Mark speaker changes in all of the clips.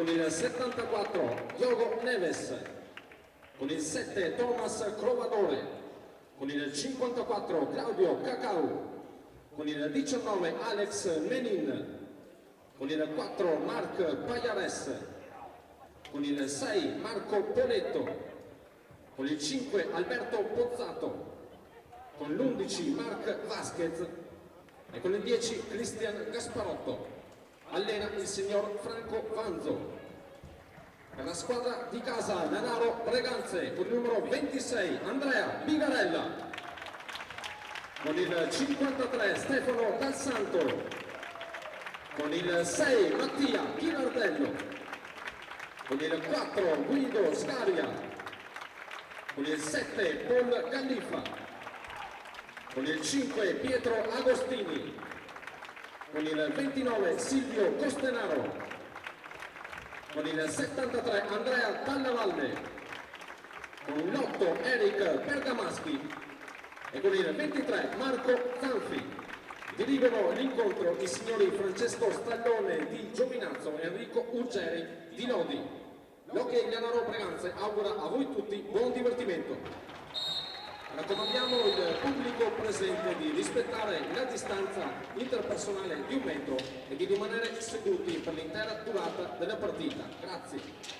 Speaker 1: con il 74 Diogo Neves, con il 7 Thomas Crovadore, con il 54 Claudio Cacau, con il 19 Alex Menin, con il 4 Marc Payares, con il 6 Marco Poletto, con il 5 Alberto Pozzato, con l'11 Marc Vasquez e con il 10 Cristian Gasparotto. Allena il signor Franco Vanzo. Per la squadra di casa Lanaro Breganze con il numero 26 Andrea Bigarella, con il 53 Stefano Dal Santo, con il 6 Mattia Ghirardello, con il 4 Guido Scaria, con il 7 Paul Gallifa, con il 5 Pietro Agostini, con il 29 Silvio Costenaro, con il 73 Andrea Tallavalle, con l'8 Eric Bergamaschi e con il 23 Marco Zanfi. Dirigono l'incontro i signori Francesco Stallone di Giovinazzo e Enrico Uggeri di Lodi. L'Hockey Lanaro Breganze augura a voi tutti buon divertimento. Raccomandiamo il pubblico presente di rispettare la distanza interpersonale di 1 metro e di rimanere seduti per l'intera durata della partita. Grazie.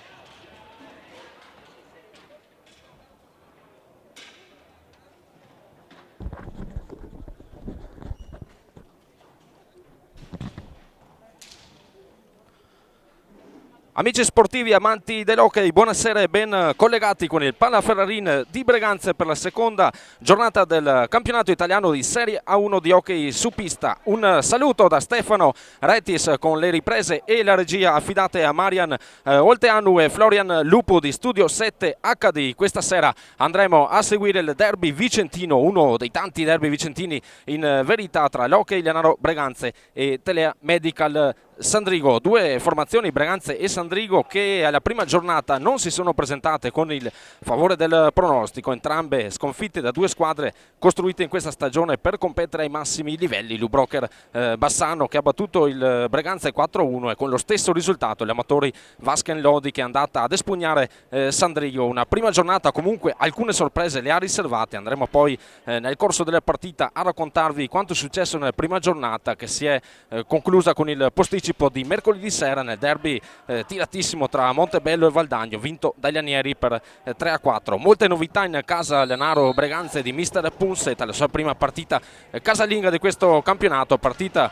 Speaker 2: Amici sportivi, amanti dell'hockey, buonasera e ben collegati con il Palaferrarin di Breganze per la seconda giornata del campionato italiano di Serie A1 di hockey su pista. Un saluto da Stefano Retis con le riprese e la regia affidate a Marian Olteanu e Florian Lupo di Studio 7 HD. Questa sera andremo a seguire il derby vicentino, uno dei tanti derby vicentini in verità tra l'Hockey Lanaro Breganze e Telea Medical Sandrigo. Due formazioni, Breganze e Sandrigo, che alla prima giornata non si sono presentate con il favore del pronostico, entrambe sconfitte da due squadre costruite in questa stagione per competere ai massimi livelli. Lubrocker Bassano che ha battuto il Breganze 4-1 e con lo stesso risultato gli amatori Vasken Lodi che è andata ad espugnare Sandrigo. Una prima giornata comunque alcune sorprese le ha riservate. Andremo poi nel corso della partita a raccontarvi quanto è successo nella prima giornata, che si è conclusa con il posticipo di mercoledì sera nel derby tiratissimo tra Montebello e Valdagno, vinto dagli Anieri per 3-4. Molte novità in casa Lanaro Breganze di mister Punset, la sua prima partita casalinga di questo campionato, partita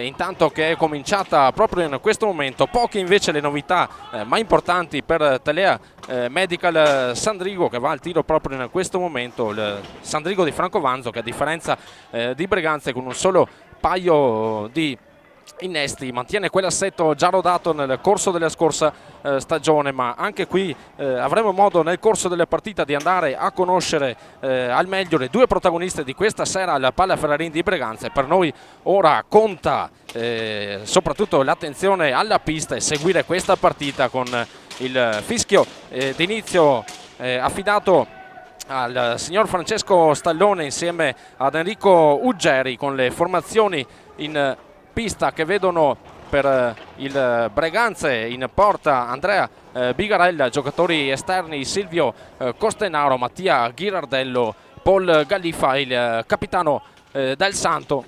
Speaker 2: intanto che è cominciata proprio in questo momento. Poche invece le novità ma importanti per Telea Medical Sandrigo, che va al tiro proprio in questo momento. Il Sandrigo di Franco Vanzo che, a differenza di Breganze, con un solo paio di innesti mantiene quell'assetto già rodato nel corso della scorsa stagione, ma anche qui avremo modo nel corso della partita di andare a conoscere al meglio le due protagoniste di questa sera alla Palaferrarin di Breganze. Per noi ora conta soprattutto l'attenzione alla pista e seguire questa partita con il fischio d'inizio affidato al signor Francesco Stallone insieme ad Enrico Uggeri, con le formazioni in pista che vedono per il Breganze in porta Andrea Bigarella, giocatori esterni Silvio Costenaro, Mattia Ghirardello, Paul Gallifa, il capitano Dal Santo,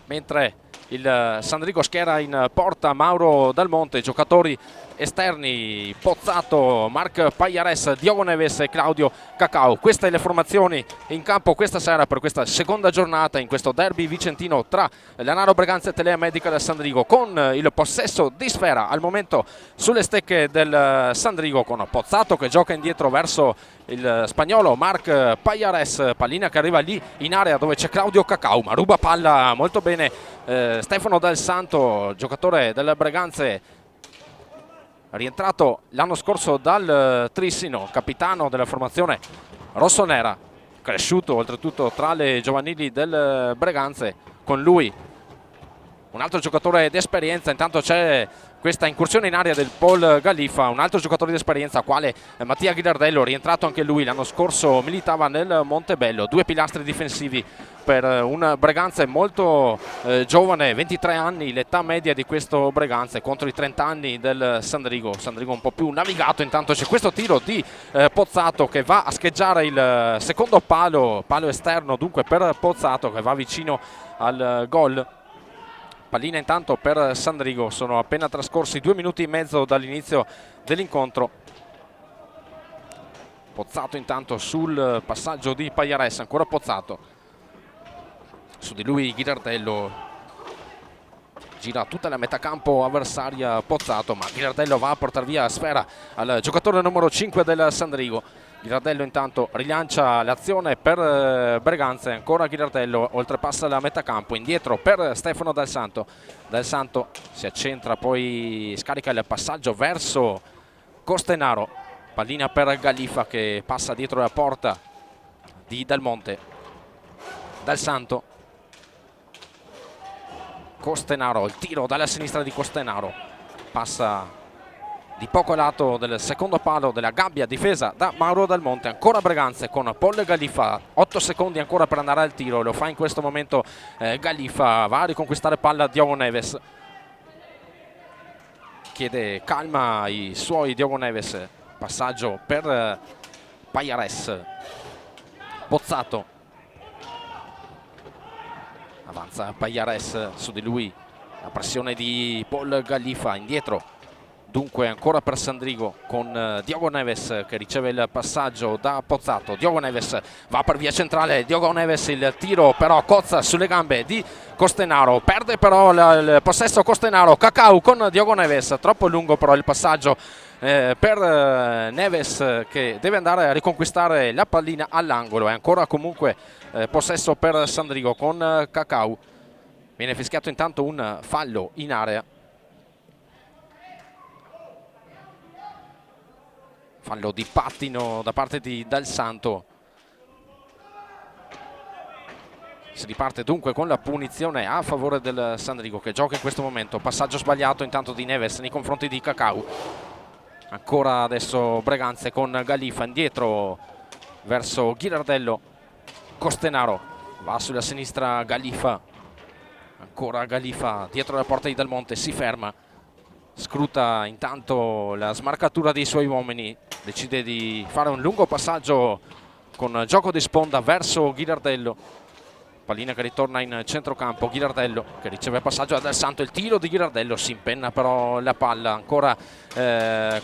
Speaker 2: mentre il Sandrigo schiera in porta Mauro Dal Monte, giocatori esterni Pozzato, Marc Payares, Diogo Neves e Claudio Cacau. Queste le formazioni in campo questa sera per questa seconda giornata in questo derby vicentino tra Lanaro Breganze e Telea Medical Sandrigo, con il possesso di sfera al momento sulle stecche del Sandrigo, con Pozzato che gioca indietro verso il spagnolo Marc Payares, pallina che arriva lì in area dove c'è Claudio Cacau, ma ruba palla molto bene Stefano Dal Santo, giocatore del Breganze rientrato l'anno scorso dal Trissino, capitano della formazione rossonera, cresciuto oltretutto tra le giovanili del Breganze. Con lui un altro giocatore d'esperienza. Intanto c'è questa incursione in area del Paul Galiffa, un altro giocatore d'esperienza quale Mattia Ghilardello, rientrato anche lui, l'anno scorso militava nel Montebello. Due pilastri difensivi per un Breganze molto giovane, 23 anni l'età media di questo Breganze contro i 30 anni del Sandrigo un po' più navigato. Intanto c'è questo tiro di Pozzato che va a scheggiare il secondo palo esterno, dunque per Pozzato, che va vicino al gol. Pallina intanto per Sandrigo, sono appena trascorsi 2 minuti e mezzo dall'inizio dell'incontro. Pozzato intanto sul passaggio di Pajares, ancora Pozzato, su di lui Ghilardello, gira tutta la metà campo avversaria Pozzato, ma Ghilardello va a portare via sfera al giocatore numero 5 del Sandrigo. Ghilardello intanto rilancia l'azione per Breganze, ancora Ghilardello, oltrepassa la metà campo, indietro per Stefano Dal Santo. Dal Santo si accentra, poi scarica il passaggio verso Costenaro, pallina per Galiffa che passa dietro la porta di Del Monte. Dal Santo, Costenaro, il tiro dalla sinistra di Costenaro, passa di poco lato del secondo palo della gabbia, difesa da Mauro Del Monte. Ancora Breganze con Paul Galiffa, 8 secondi ancora per andare al tiro, lo fa in questo momento Galiffa, va a riconquistare palla Diogo Neves, chiede calma ai suoi Diogo Neves, passaggio per Pajares. Pozzato, avanza Pajares, su di lui la pressione di Paul Galiffa, indietro dunque ancora per Sandrigo con Diogo Neves che riceve il passaggio da Pozzato. Diogo Neves va per via centrale, Diogo Neves, il tiro però cozza sulle gambe di Costenaro, perde però il possesso Costenaro. Cacau con Diogo Neves, troppo lungo però il passaggio per Neves che deve andare a riconquistare la pallina all'angolo. È ancora comunque possesso per Sandrigo con Cacau. Viene fischiato intanto un fallo in area, fallo di pattino da parte di Dal Santo. Si riparte dunque con la punizione a favore del Sandrigo che gioca in questo momento. Passaggio sbagliato intanto di Neves nei confronti di Cacau. Ancora adesso Breganze con Galiffa, indietro verso Ghilardello. Costenaro va sulla sinistra, Galiffa, ancora Galiffa dietro la porta di Del Monte, si ferma, scruta intanto la smarcatura dei suoi uomini, decide di fare un lungo passaggio con gioco di sponda verso Ghilardello. Pallina che ritorna in centrocampo, Ghilardello che riceve passaggio da Del Santo, il tiro di Ghilardello, si impenna però la palla, ancora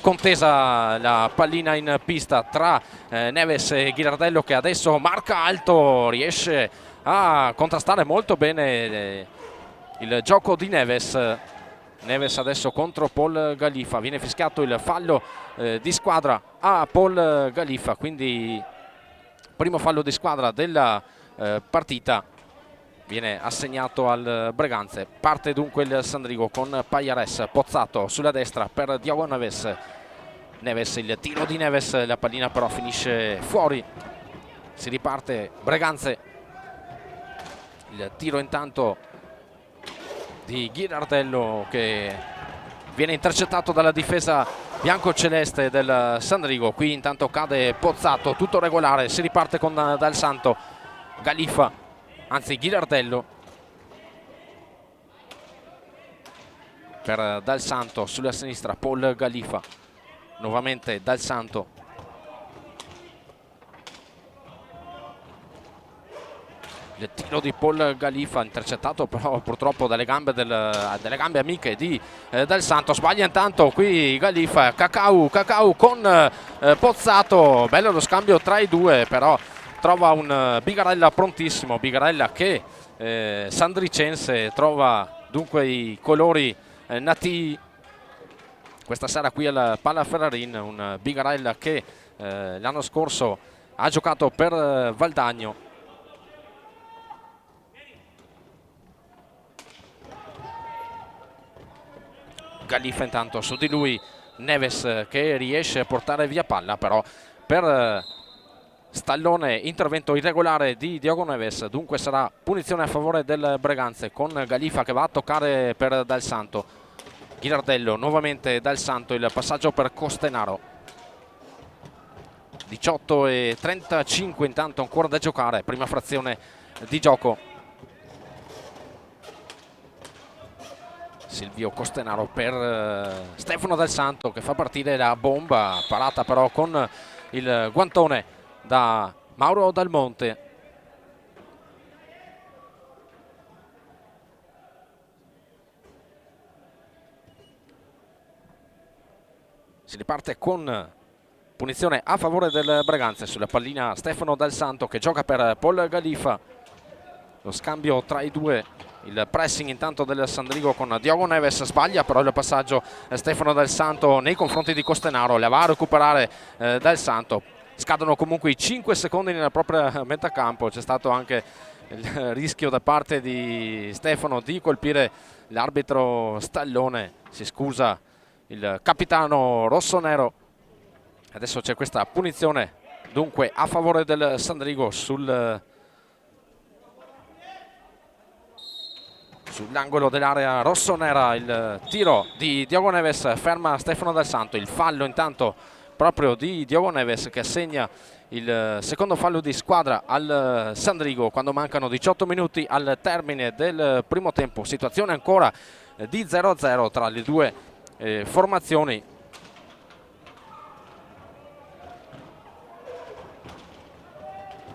Speaker 2: contesa la pallina in pista tra Neves e Ghilardello che adesso marca alto, riesce a contrastare molto bene il gioco di Neves. Neves adesso contro Paul Galiffa, viene fischiato il fallo di squadra a Paul Galiffa, quindi primo fallo di squadra della partita viene assegnato al Breganze. Parte dunque il Sandrigo con Pajares, Pozzato sulla destra per Diogo Neves. Neves, il tiro di Neves, la pallina però finisce fuori. Si riparte Breganze, il tiro intanto di Ghilardello che viene intercettato dalla difesa biancoceleste del Sandrigo. Qui intanto cade Pozzato, tutto regolare, si riparte con Dal Santo. Galiffa, anzi Ghilardello per Dal Santo sulla sinistra, Paul Galiffa, nuovamente Dal Santo, il tiro di Paul Galiffa intercettato però purtroppo dalle gambe amiche di Dal Santo. Sbaglia intanto qui Galiffa. Cacau con Pozzato, bello lo scambio tra i due, però trova un Bigarella prontissimo, Bigarella che sandricense, trova dunque i colori nati questa sera qui al Palaferrarin, un Bigarella che l'anno scorso ha giocato per Valdagno. Galiffa intanto, su di lui Neves che riesce a portare via palla, però per Stallone, intervento irregolare di Diogo Neves, dunque sarà punizione a favore del Breganze con Galifa che va a toccare per Dal Santo. Ghirardello, nuovamente Dal Santo, il passaggio per Costenaro. 18:35 intanto ancora da giocare, prima frazione di gioco. Silvio Costenaro per Stefano Dal Santo che fa partire la bomba, parata però con il guantone da Mauro Dal Monte. Si riparte con punizione a favore del Breganze. Sulla pallina Stefano Dal Santo che gioca per Paul Galifa. Lo scambio tra i due, il pressing intanto del Sandrigo con Diogo Neves, sbaglia però il passaggio Stefano Dal Santo nei confronti di Costenaro, la va a recuperare Dal Santo. Scadono comunque i 5 secondi nella propria metà campo, c'è stato anche il rischio da parte di Stefano di colpire l'arbitro Stallone, si scusa il capitano rossonero. Adesso c'è questa punizione dunque a favore del Sandrigo sull'angolo dell'area rossonera. Il tiro di Diogo Neves ferma Stefano Dal Santo, il fallo intanto proprio di Diogo Neves che assegna il secondo fallo di squadra al Sandrigo quando mancano 18 minuti al termine del primo tempo. Situazione ancora di 0-0 tra le due formazioni.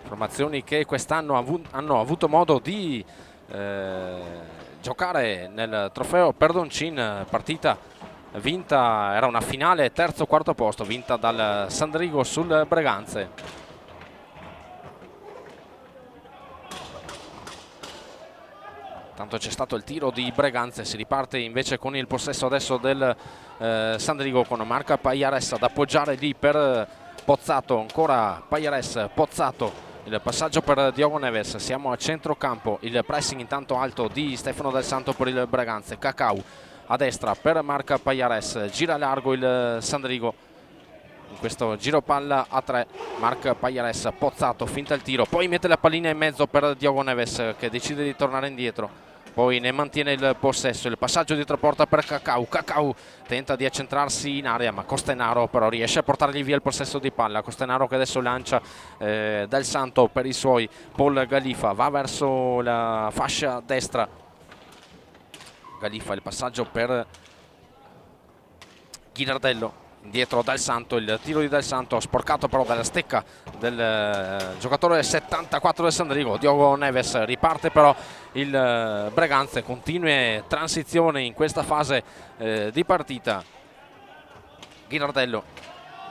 Speaker 2: Formazioni che quest'anno hanno avuto modo di giocare nel trofeo Perdoncin, partita vinta, era una finale terzo quarto posto vinta dal Sandrigo sul Breganze. Tanto c'è stato il tiro di Breganze, si riparte invece con il possesso adesso del Sandrigo con Marca Pajares ad appoggiare lì per Pozzato, ancora Pajares, Pozzato. Il passaggio per Diogo Neves, siamo a centrocampo, il pressing intanto alto di Stefano Dal Santo per il Breganze, Cacau a destra per Marca Pajares, gira largo il Sandrigo, in questo giro palla a 3, Marca Pajares, Pozzato, finta il tiro, poi mette la pallina in mezzo per Diogo Neves che decide di tornare indietro. Poi ne mantiene il possesso, il passaggio dietro porta per Cacau. Cacau tenta di accentrarsi in area ma Costenaro però riesce a portargli via il possesso di palla. Costenaro che adesso lancia Dal Santo per i suoi. Paul Galifa va verso la fascia destra. Galifa, il passaggio per Ghirardello. Indietro Dal Santo, il tiro di Dal Santo sporcato però dalla stecca del giocatore 74 del Sandrigo, Diogo Neves. Riparte però il Breganze, continue transizioni in questa fase di partita. Ghirardello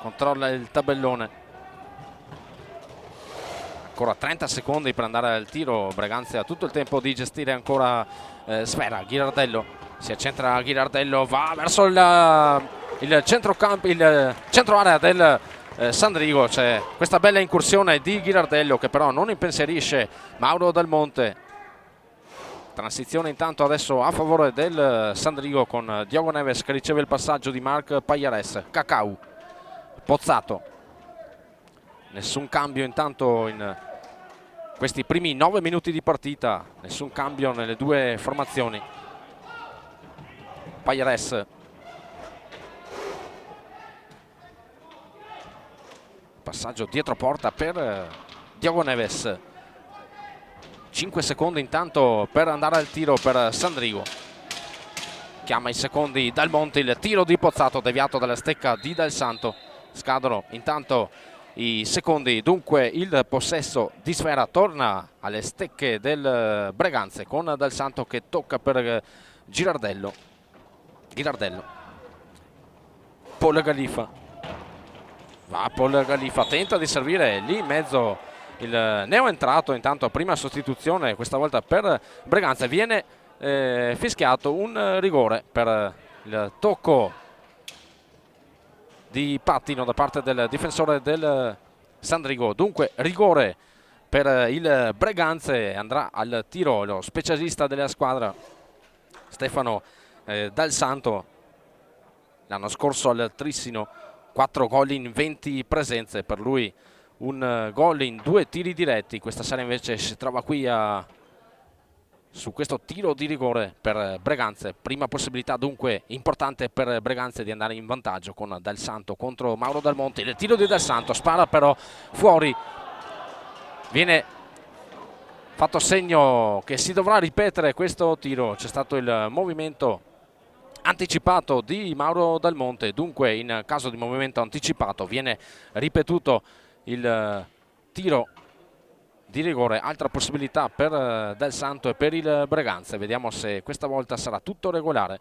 Speaker 2: controlla il tabellone, ancora 30 secondi per andare al tiro. Breganze ha tutto il tempo di gestire ancora sfera. Ghirardello, si accentra Ghirardello, va verso il centrocampo, il centro area del Sandrigo. C'è questa bella incursione di Ghirardello che però non impensierisce Mauro Dal Monte. Transizione intanto adesso a favore del Sandrigo con Diogo Neves che riceve il passaggio di Marc Pajares. Cacau, Pozzato, nessun cambio intanto in questi primi 9 minuti di partita, nessun cambio nelle due formazioni. Pajares, passaggio dietro porta per Diogo Neves. 5 secondi intanto per andare al tiro per Sandrigo. Chiama i secondi Dal Monte, il tiro di Pozzato deviato dalla stecca di Dal Santo. Scadono intanto i secondi, dunque il possesso di sfera torna alle stecche del Breganze con Dal Santo che tocca per Ghirardello. Paul Galifa. Va Paul Galifa, tenta di servire lì in mezzo il neoentrato, intanto prima sostituzione questa volta per Breganze. Viene fischiato un rigore per il tocco di pattino da parte del difensore del Sandrigo. Dunque rigore per il Breganze, andrà al tiro lo specialista della squadra Stefano Dal Santo. L'anno scorso al Trissino 4 gol in 20 presenze, per lui un gol in 2 tiri diretti. Questa sera invece si trova qui su questo tiro di rigore per Breganze. Prima possibilità dunque importante per Breganze di andare in vantaggio con Del Santo contro Mauro Dal Monte. Il tiro di Del Santo, spara però fuori, viene fatto segno che si dovrà ripetere questo tiro. C'è stato il movimento anticipato di Mauro Dal Monte, dunque in caso di movimento anticipato viene ripetuto il tiro di rigore. Altra possibilità per Del Santo e per il Breganze. Vediamo se questa volta sarà tutto regolare.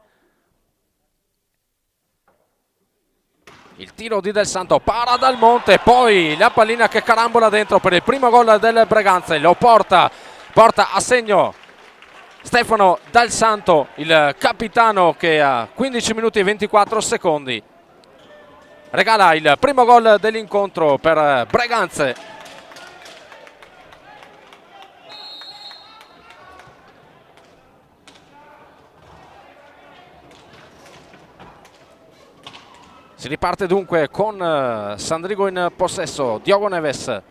Speaker 2: Il tiro di Del Santo, para Dal Monte, poi la pallina che carambola dentro per il primo gol del Breganze. Lo porta a segno Stefano Del Santo, il capitano, che a 15 minuti e 24 secondi regala il primo gol dell'incontro per Breganze. Si riparte dunque con Sandrigo in possesso. Diogo Neves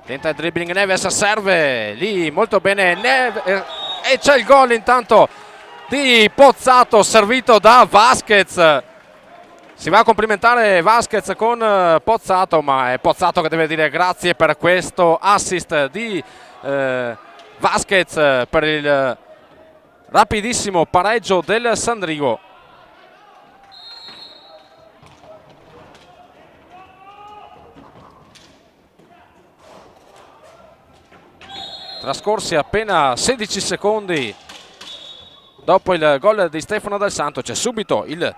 Speaker 2: tenta il dribbling, Neves serve lì molto bene e c'è il gol intanto di Pozzato, servito da Vasquez. Si va a complimentare Vasquez con Pozzato, ma è Pozzato che deve dire grazie per questo assist di Vasquez per il rapidissimo pareggio del Sandrigo. Trascorsi appena 16 secondi dopo il gol di Stefano Del Santo, c'è subito il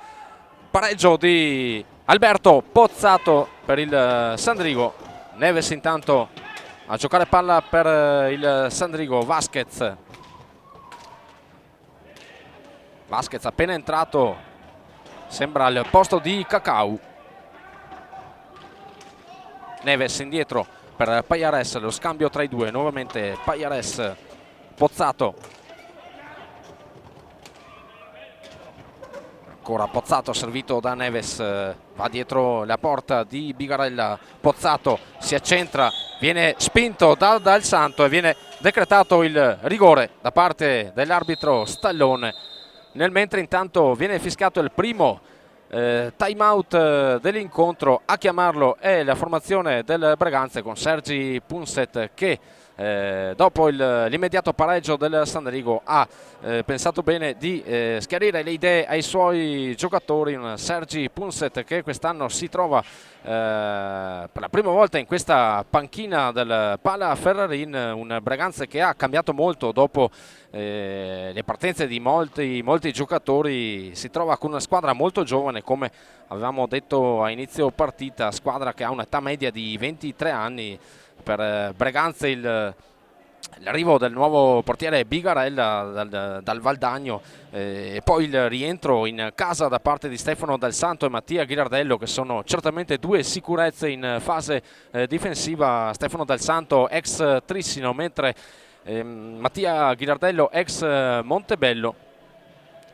Speaker 2: pareggio di Alberto Pozzato per il Sandrigo. Neves intanto a giocare palla per il Sandrigo. Vasquez appena entrato, sembra al posto di Cacau. Neves indietro per Payares, lo scambio tra i due, nuovamente Payares, Pozzato, ancora Pozzato servito da Neves, va dietro la porta di Bigarella. Pozzato si accentra, viene spinto da Del Santo e viene decretato il rigore da parte dell'arbitro Stallone, nel mentre intanto viene fischiato il primo time out dell'incontro. A chiamarlo è la formazione del Breganze, con Sergi Punset che dopo l'immediato pareggio del Sandrigo ha pensato bene di schiarire le idee ai suoi giocatori. Un Sergi Punset che quest'anno si trova per la prima volta in questa panchina del Pala Ferrarin, un Breganze che ha cambiato molto dopo le partenze di molti giocatori. Si trova con una squadra molto giovane, come avevamo detto a inizio partita, squadra che ha un'età media di 23 anni. Per Breganze l'arrivo del nuovo portiere Bigarella dal Valdagno e poi il rientro in casa da parte di Stefano Del Santo e Mattia Ghirardello, che sono certamente due sicurezze in fase difensiva. Stefano Del Santo ex Trissino, mentre Mattia Ghirardello ex Montebello.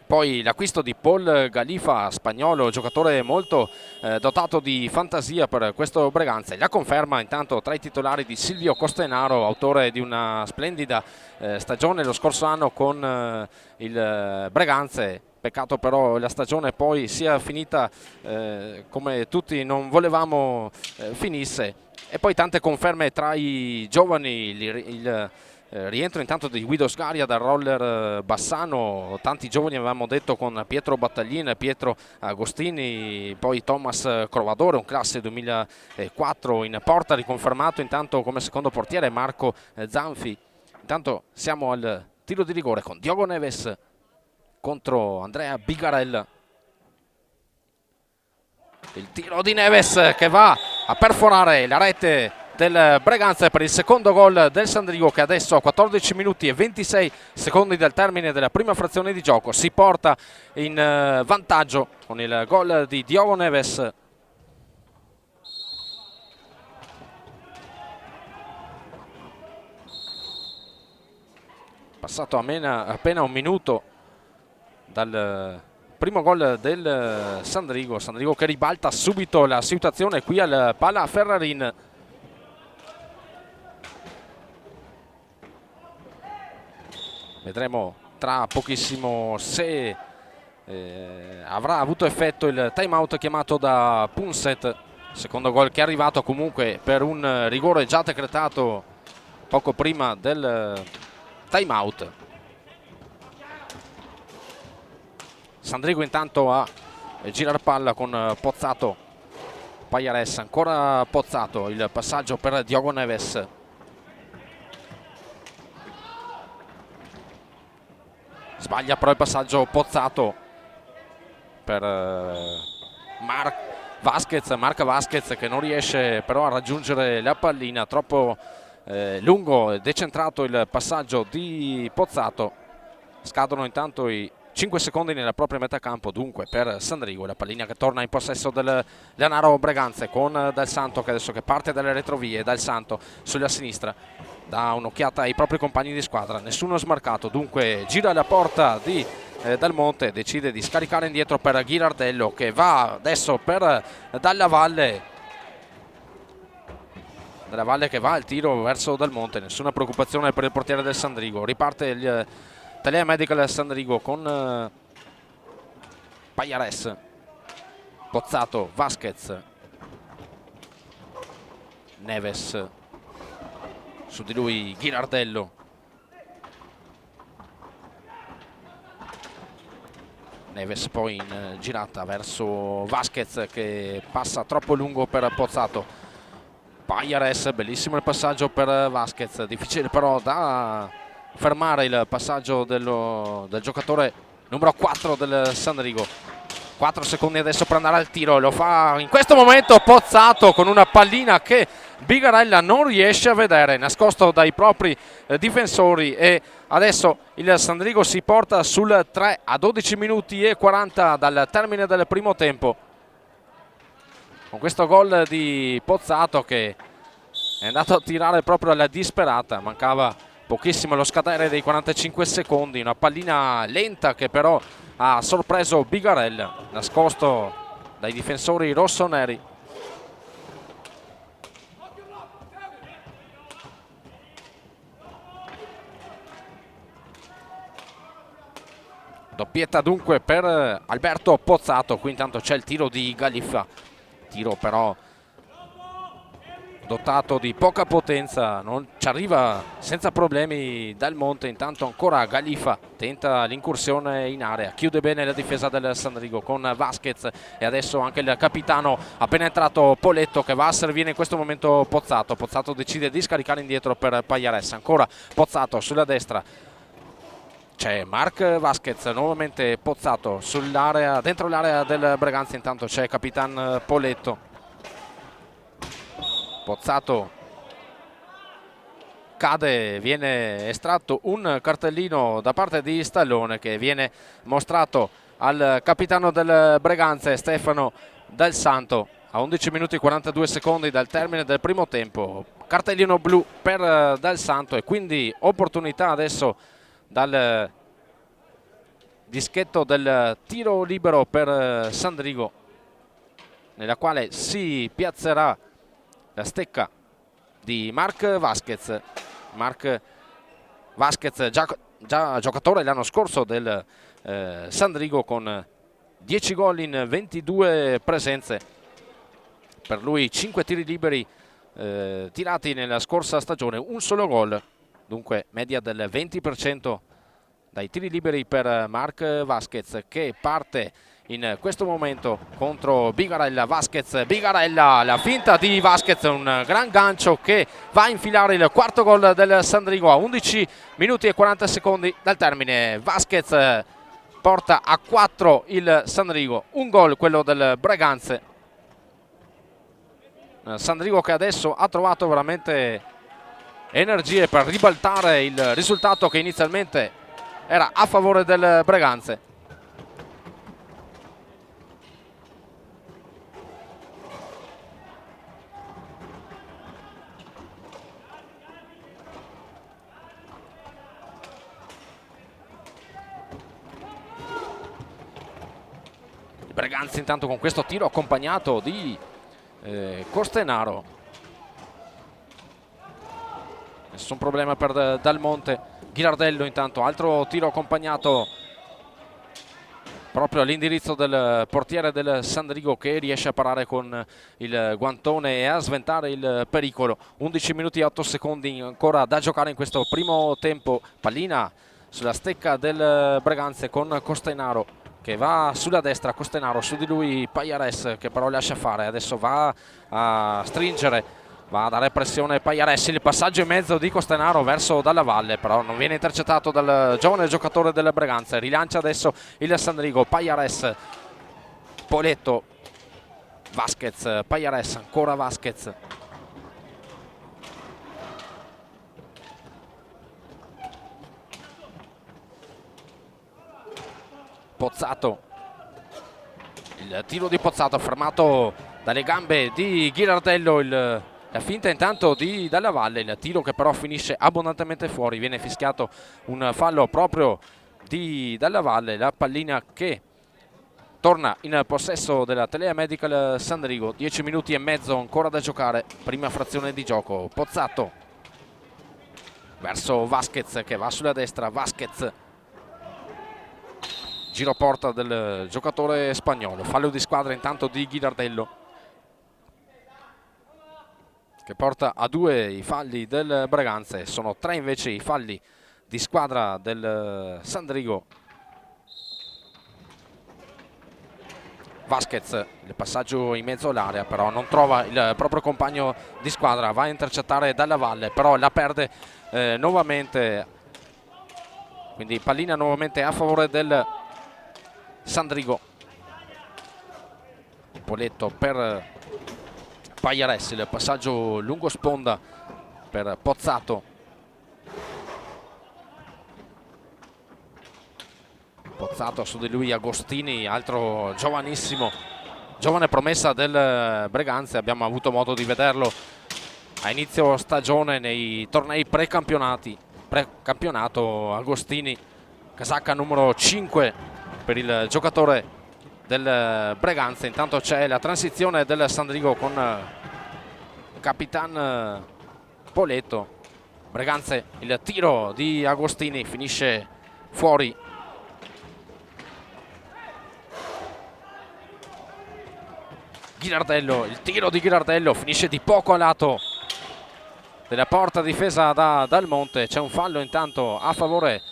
Speaker 2: Poi l'acquisto di Paul Galifa, spagnolo, giocatore molto dotato di fantasia per questo Breganze. La conferma intanto tra i titolari di Silvio Costenaro, autore di una splendida stagione lo scorso anno con il Breganze. Peccato però la stagione poi sia finita come tutti non volevamo finisse. E poi tante conferme tra i giovani, il rientro intanto di Guido Sgaria dal roller Bassano, tanti giovani avevamo detto, con Pietro Battaglin, Pietro Agostini, poi Thomas Crovadore, un classe 2004 in porta, riconfermato intanto come secondo portiere Marco Zanfi. Intanto siamo al tiro di rigore con Diogo Neves contro Andrea Bigarella. Il tiro di Neves che va a perforare la rete del Breganze per il secondo gol del Sandrigo, che adesso a 14 minuti e 26 secondi dal termine della prima frazione di gioco si porta in vantaggio con il gol di Diogo Neves. Passato appena un minuto dal primo gol del Sandrigo che ribalta subito la situazione qui al Pala Ferrarin. Vedremo tra pochissimo se avrà avuto effetto il time out chiamato da Punset. Secondo gol che è arrivato comunque per un rigore già decretato poco prima del time out. Sandrigo intanto a girare palla con Pozzato, Pajares, ancora Pozzato, il passaggio per Diogo Neves. Sbaglia però il passaggio Pozzato per Marc Vasquez che non riesce però a raggiungere la pallina, troppo lungo e decentrato il passaggio di Pozzato. Scadono intanto i 5 secondi nella propria metà campo dunque per Sandrigo, la pallina che torna in possesso del Leonardo Breganze con Dal Santo che adesso che parte dalle retrovie. Dal Santo sulla sinistra dà un'occhiata ai propri compagni di squadra, nessuno smarcato, dunque gira la porta di Dal Monte, decide di scaricare indietro per Ghirardello che va adesso per Dalla Valle che va al tiro verso Dal Monte, nessuna preoccupazione per il portiere del Sandrigo. Riparte il Telea Medical Sandrigo con Pajares, Pozzato, Vasquez, Neves, su di lui Ghirardello, Neves poi in girata verso Vasquez che passa troppo lungo per Pozzato. Pajares, bellissimo il passaggio per Vasquez, difficile però da fermare il passaggio del giocatore numero 4 del Sandrigo. 4 secondi adesso per andare al tiro, lo fa in questo momento Pozzato con una pallina che Bigarella non riesce a vedere, nascosto dai propri difensori, e adesso il Sandrigo si porta sul 3 a 12 minuti e 40 dal termine del primo tempo. Con questo gol di Pozzato che è andato a tirare proprio alla disperata, mancava pochissimo allo scadere dei 45 secondi, una pallina lenta che però ha sorpreso Bigarella, nascosto dai difensori rossoneri. Doppietta dunque per Alberto Pozzato, qui intanto c'è il tiro di Galiffa, tiro però dotato di poca potenza, non ci arriva senza problemi Dal Monte. Intanto ancora Galiffa tenta l'incursione in area, chiude bene la difesa del Sandrigo con Vasquez e adesso anche il capitano appena entrato Poletto che va a servire in questo momento Pozzato. Pozzato decide di scaricare indietro per Pajares, ancora Pozzato sulla destra, c'è Marc Vasquez, nuovamente Pozzato sull'area, dentro l'area del Breganze. Intanto c'è Capitan Poletto. Pozzato cade, viene estratto un cartellino da parte di Stallone che viene mostrato al capitano del Breganze Stefano Dal Santo a 11 minuti e 42 secondi dal termine del primo tempo. Cartellino blu per Dal Santo e quindi opportunità adesso dal dischetto del tiro libero per Sandrigo, nella quale si piazzerà la stecca di Marc Vasquez. Marc Vasquez già giocatore l'anno scorso del Sandrigo con 10 gol in 22 presenze. Per lui 5 tiri liberi tirati nella scorsa stagione, un solo gol, dunque media del 20% dai tiri liberi per Marc Vasquez che parte in questo momento contro Bigarella. Vasquez, Bigarella, la finta di Vasquez, un gran gancio che va a infilare il quarto gol del Sandrigo a 11 minuti e 40 secondi dal termine. Vasquez porta a 4 il Sandrigo, un gol quello del Breganze. Sandrigo che adesso ha trovato veramente energie per ribaltare il risultato che inizialmente era a favore del Breganze. Breganze intanto con questo tiro accompagnato di Costenaro, nessun problema per Dal Monte, Ghilardello intanto, altro tiro accompagnato proprio all'indirizzo del portiere del Sandrigo, che riesce a parare con il guantone e a sventare il pericolo. 11 minuti e 8 secondi ancora da giocare in questo primo tempo. Pallina sulla stecca del Breganze con Costenaro che va sulla destra, Costenaro, su di lui Pajares che però lascia fare, adesso va a stringere, va a dare pressione Pajares, il passaggio in mezzo di Costenaro verso Dalla Valle, però non viene intercettato dal giovane giocatore del Breganze. Rilancia adesso il Sandrigo, Pajares, Poletto, Vasquez, Pajares, ancora Vasquez. Pozzato, il tiro di Pozzato fermato dalle gambe di Ghilardello, la finta intanto di Dalla Valle, il tiro che però finisce abbondantemente fuori, viene fischiato un fallo proprio di Dalla Valle, la pallina che torna in possesso della Telea Medical Sandrigo. 10 minuti e mezzo ancora da giocare, prima frazione di gioco. Pozzato verso Vasquez che va sulla destra, Vasquez, giro porta del giocatore spagnolo, fallo di squadra intanto di Ghilardello che porta a 2 i falli del Breganze, sono 3 invece i falli di squadra del Sandrigo. Vasquez, il passaggio in mezzo all'area, però non trova il proprio compagno di squadra, va a intercettare Dalla Valle, però la perde nuovamente, quindi pallina nuovamente a favore del Sandrigo. Poletto per Pajares, il passaggio lungo sponda per Pozzato. Pozzato, su di lui Agostini, altro giovane promessa del Breganze. Abbiamo avuto modo di vederlo a inizio stagione nei tornei precampionato. Agostini, casacca numero 5 per il giocatore del Breganze. Intanto c'è la transizione del Sandrigo con Capitan Poletto. Breganze, il tiro di Agostini finisce fuori. Ghilardello, il tiro di Ghilardello finisce di poco a lato della porta difesa da Dal Monte. C'è un fallo intanto a favore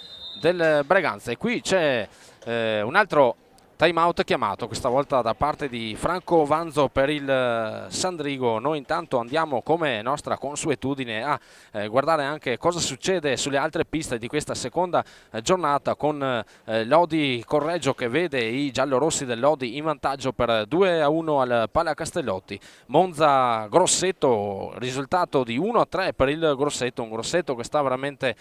Speaker 2: del Breganze e qui c'è un altro time out chiamato, questa volta da parte di Franco Vanzo per il Sandrigo. Noi intanto andiamo, come nostra consuetudine, a guardare anche cosa succede sulle altre piste di questa seconda giornata, con Lodi Correggio che vede i giallorossi del Lodi in vantaggio per 2-1 al Palacastellotti. Monza Grosseto, risultato di 1-3 per il Grosseto, un Grosseto che sta veramente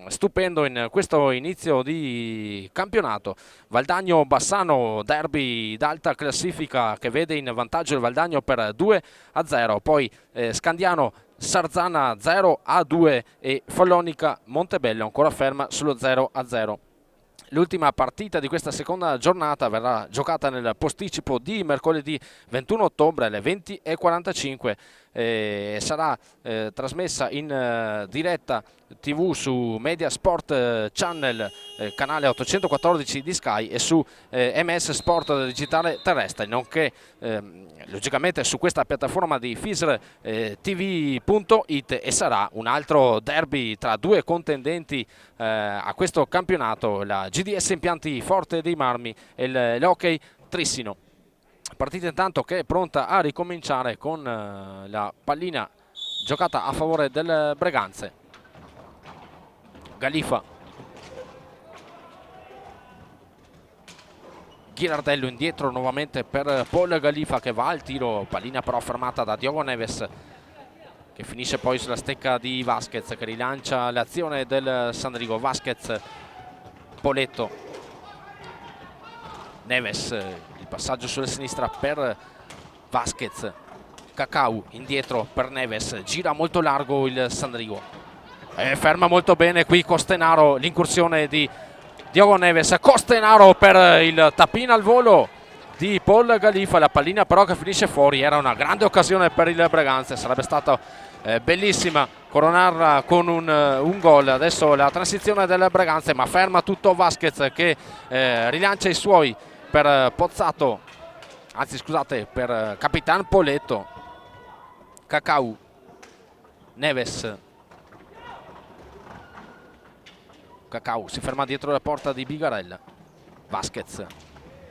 Speaker 2: stupendo in questo inizio di campionato. Valdagno Bassano, derby d'alta classifica che vede in vantaggio il Valdagno per 2-0, poi Scandiano Sarzana 0-2 e Follonica Montebello ancora ferma sullo 0-0. L'ultima partita di questa seconda giornata verrà giocata nel posticipo di mercoledì 21 ottobre alle 20:45 e sarà trasmessa in diretta TV su Media Sport Channel, canale 814 di Sky, e su MS Sport Digitale Terrestre, nonché logicamente su questa piattaforma di Fisr TV.it, e sarà un altro derby tra 2 contendenti a questo campionato, la GDS Impianti Forte dei Marmi e l'Hockey Trissino. Partita intanto che è pronta a ricominciare con la pallina giocata a favore del Breganze. Galifa, Ghilardello indietro nuovamente per Paul Galifa che va al tiro, pallina però fermata da Diogo Neves che finisce poi sulla stecca di Vasquez che rilancia l'azione del Sandrigo. Vasquez, Poletto, Neves, il passaggio sulla sinistra per Vasquez, Cacau indietro per Neves, gira molto largo il Sandrigo. Ferma molto bene qui Costenaro, l'incursione di Diogo Neves. Costenaro per il tapin al volo di Paul Galifa, la pallina però che finisce fuori. Era una grande occasione per il Breganze, sarebbe stato bellissima coronarla con un gol. Adesso la transizione del Breganze, ma ferma tutto Vasquez che rilancia i suoi per Pozzato, anzi scusate, per Capitan Poletto. Cacau, Neves, Cacau si ferma dietro la porta di Bigarella. Vasquez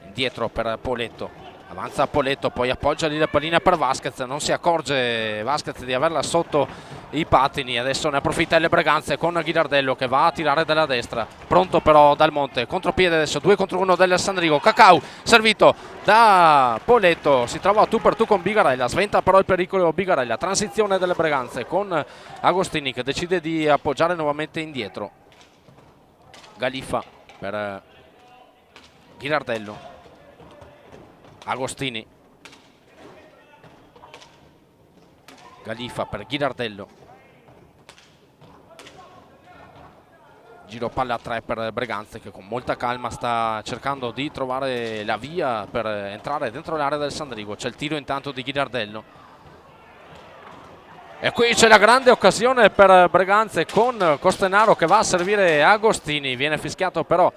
Speaker 2: indietro per Poletto, avanza Poletto, poi appoggia lì la pallina per Vasquez, non si accorge Vasquez di averla sotto i pattini. Adesso ne approfitta il Breganze con Ghilardello che va a tirare dalla destra, pronto però Dal Monte, contropiede adesso 2 contro 1 del Sandrigo. Cacau servito da Poletto, si trova tu per tu con Bigarella, sventa però il pericolo Bigarella. Transizione delle Breganze con Agostini che decide di appoggiare nuovamente indietro. Galiffa per Ghilardello, Agostini, Galiffa per Ghilardello, giro palla a 3 per Breganze che con molta calma sta cercando di trovare la via per entrare dentro l'area del Sandrigo. C'è il tiro intanto di Ghilardello e qui c'è la grande occasione per Breganze con Costenaro che va a servire Agostini. Viene fischiato però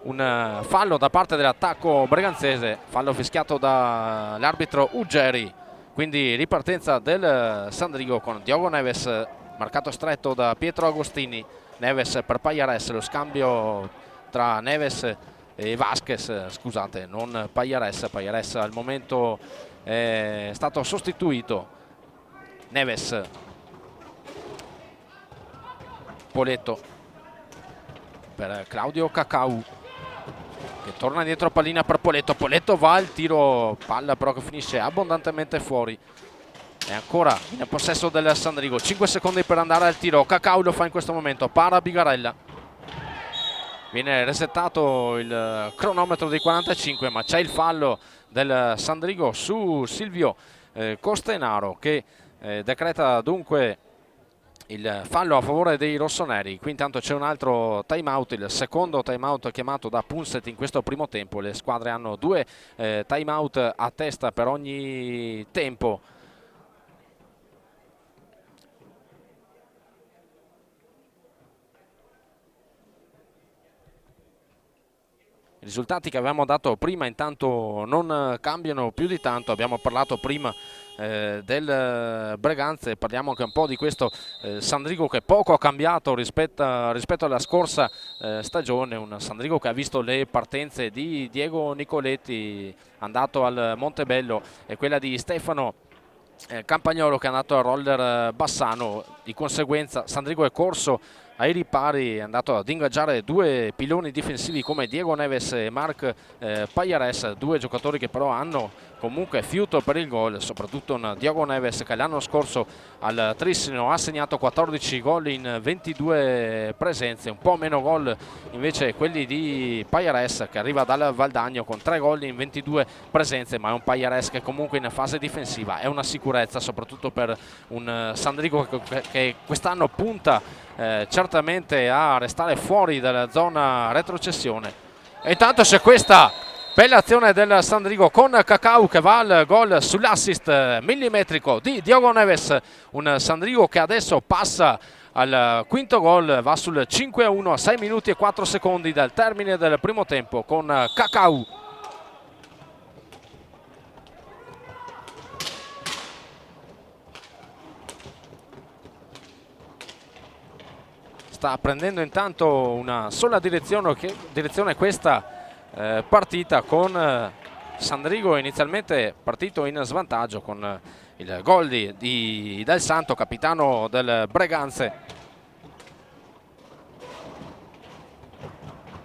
Speaker 2: un fallo da parte dell'attacco breganzese, fallo fischiato dall'arbitro Uggeri, quindi ripartenza del Sandrigo con Diogo Neves marcato stretto da Pietro Agostini. Neves per Pajares, lo scambio tra Neves e Vasquez, scusate, non Pajares. Pajares al momento è stato sostituito. Neves, Poletto per Claudio Cacau che torna dietro pallina per Poletto. Poletto va al tiro, palla però che finisce abbondantemente fuori. E ancora in possesso del Sandrigo, 5 secondi per andare al tiro. Cacau lo fa in questo momento, para Bigarella. Viene resettato il cronometro dei 45, ma c'è il fallo del Sandrigo su Silvio Costenaro che decreta dunque il fallo a favore dei rossoneri. Qui intanto c'è un altro time out, il secondo time out chiamato da Punset in questo primo tempo. Le squadre hanno 2 time out a testa per ogni tempo. I risultati che avevamo dato prima intanto non cambiano più di tanto. Abbiamo parlato prima del Breganze, parliamo anche un po' di questo Sandrigo che poco ha cambiato rispetto alla scorsa stagione. Un Sandrigo che ha visto le partenze di Diego Nicoletti andato al Montebello e quella di Stefano Campagnolo che è andato al Roller Bassano. Di conseguenza Sandrigo è corso ai ripari, è andato ad ingaggiare 2 piloni difensivi come Diego Neves e Marc Pajares, 2 giocatori che però hanno comunque fiuto per il gol, soprattutto un Diego Neves che l'anno scorso al Trissino ha segnato 14 gol in 22 presenze, un po' meno gol invece quelli di Pajares che arriva dal Valdagno con 3 gol in 22 presenze, ma è un Pajares che comunque in fase difensiva è una sicurezza, soprattutto per un Sandrigo che quest'anno punta certamente a restare fuori dalla zona retrocessione. E intanto c'è questa bella azione del Sandrigo con Cacau che va al gol sull'assist millimetrico di Diogo Neves, un Sandrigo che adesso passa al quinto gol, va sul 5-1 a 6 minuti e 4 secondi dal termine del primo tempo con Cacau. Sta prendendo intanto una sola direzione questa partita, con Sandrigo inizialmente partito in svantaggio con il gol di Del Santo, capitano del Breganze.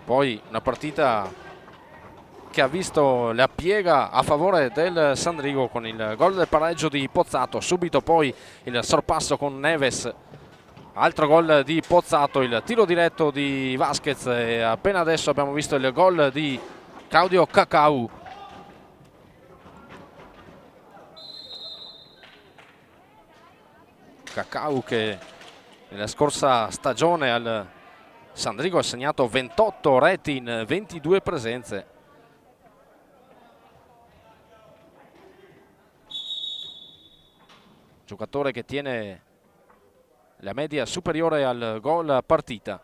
Speaker 2: Poi una partita che ha visto la piega a favore del Sandrigo con il gol del pareggio di Pozzato, subito poi il sorpasso con Neves. Altro gol di Pozzato, il tiro diretto di Vasquez e appena adesso abbiamo visto il gol di Claudio Cacau. Cacau che nella scorsa stagione al Sandrigo ha segnato 28 reti in 22 presenze. Giocatore che tiene la media superiore al gol a partita.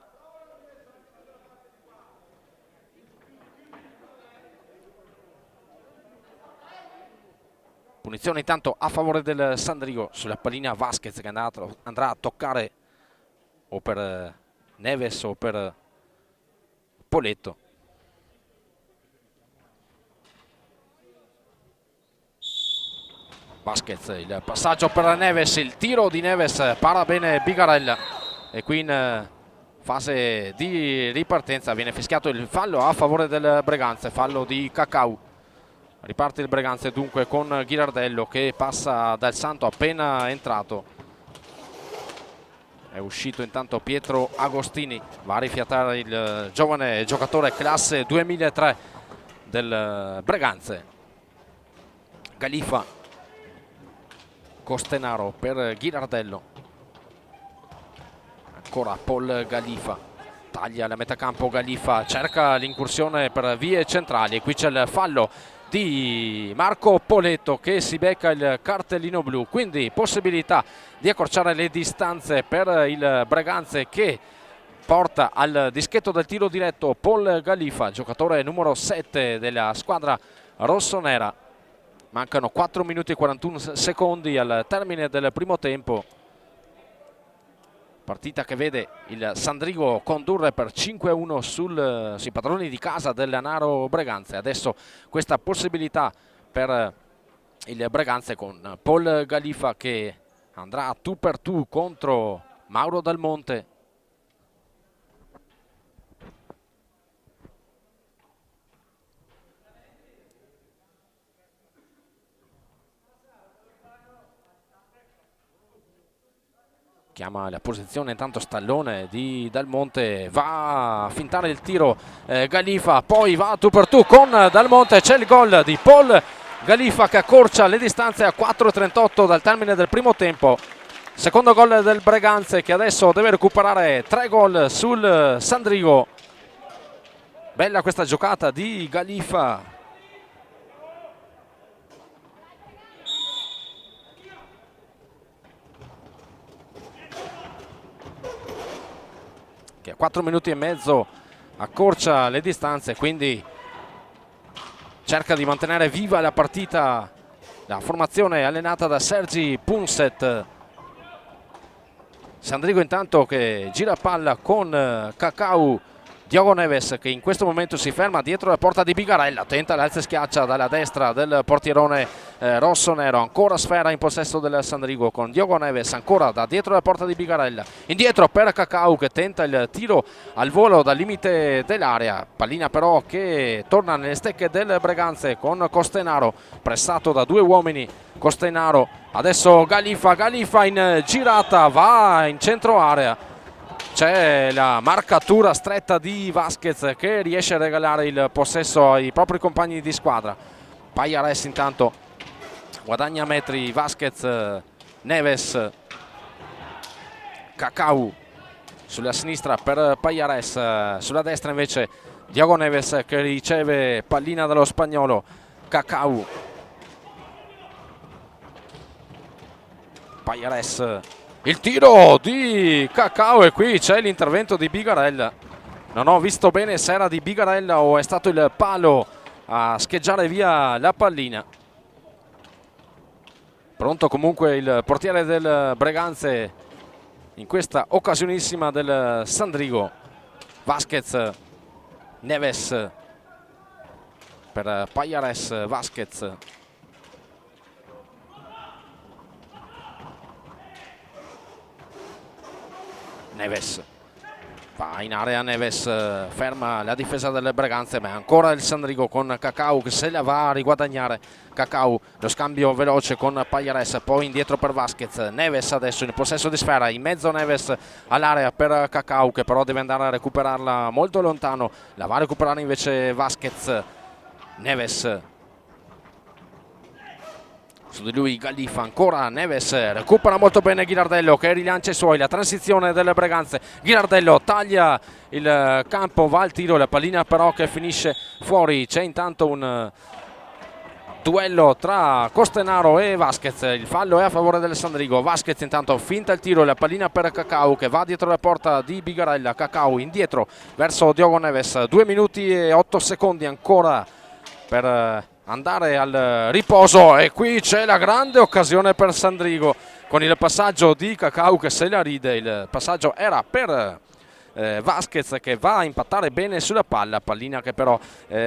Speaker 2: Punizione intanto a favore del Sandrigo sulla pallina Vasquez, che andrà a toccare o per Neves o per Poletto. Vasquez, il passaggio per Neves, il tiro di Neves, para bene Bigarella, e qui in fase di ripartenza viene fischiato il fallo a favore del Breganze, fallo di Cacau. Riparte il Breganze dunque con Ghirardello che passa dal Santo appena entrato. È uscito intanto Pietro Agostini, va a rifiatare il giovane giocatore classe 2003 del Breganze. Galifa, Costenaro per Ghirardello, ancora Paul Galifa, taglia la metacampo Galifa, cerca l'incursione per vie centrali e qui c'è il fallo di Marco Poletto che si becca il cartellino blu, quindi possibilità di accorciare le distanze per il Breganze, che porta al dischetto del tiro diretto Paul Galifa, giocatore numero 7 della squadra rossonera. Mancano 4 minuti e 41 secondi al termine del primo tempo. Partita che vede il Sandrigo condurre per 5-1 sui padroni di casa del Naro Breganze. Adesso questa possibilità per il Breganze con Paul Galifa che andrà a tu per tu contro Mauro Dal Monte. Chiama la posizione intanto Stallone di Dal Monte, va a fintare il tiro Galifa, poi va tu per tu con Dal Monte, c'è il gol di Paul Galifa che accorcia le distanze a 4:38 dal termine del primo tempo. Secondo gol del Breganze che adesso deve recuperare 3 gol sul Sandrigo. Bella questa giocata di Galifa. Che a 4 minuti e mezzo accorcia le distanze, quindi cerca di mantenere viva la partita la formazione allenata da Sergi Punset. Sandrigo intanto che gira palla con Cacau. Diogo Neves che in questo momento si ferma dietro la porta di Bigarella, tenta l'alza e schiaccia dalla destra del portierone rosso-nero, ancora sfera in possesso del Sandrigo con Diogo Neves ancora da dietro la porta di Bigarella, indietro per Cacau che tenta il tiro al volo dal limite dell'area, pallina però che torna nelle stecche del Breganze con Costenaro, pressato da 2 uomini. Costenaro, adesso Galifa in girata, va in centro area. C'è la marcatura stretta di Vasquez che riesce a regalare il possesso ai propri compagni di squadra. Payares intanto guadagna metri, Vasquez, Neves, Cacau sulla sinistra per Payares, sulla destra invece Diogo Neves che riceve pallina dallo spagnolo. Cacau, Payares, il tiro di Cacau e qui c'è l'intervento di Bigarella. Non ho visto bene se era di Bigarella o è stato il palo a scheggiare via la pallina. Pronto comunque il portiere del Breganze in questa occasionissima del Sandrigo. Vasquez, Neves per Payares, Vasquez. Neves va in area, Neves ferma la difesa delle Breganze, ma ancora il Sandrigo con Cacau che se la va a riguadagnare. Cacau, lo scambio veloce con Payares, poi indietro per Vasquez. Neves adesso in possesso di sfera, in mezzo Neves all'area per Cacau che però deve andare a recuperarla molto lontano, la va a recuperare invece Vasquez. Neves, su di lui Galifa, ancora Neves, recupera molto bene Ghirardello che rilancia i suoi, la transizione delle Breganze. Ghirardello taglia il campo, va al tiro, la pallina però che finisce fuori. C'è intanto un duello tra Costenaro e Vasquez. Il fallo è a favore del Sandrigo. Vasquez intanto finta il tiro, la pallina per Cacau che va dietro la porta di Bigarella. Cacau indietro verso Diogo Neves, 2 minuti e 8 secondi ancora per andare al riposo, e qui c'è la grande occasione per Sandrigo con il passaggio di Cacau che se la ride. Il passaggio era per Vasquez che va a impattare bene sulla pallina che però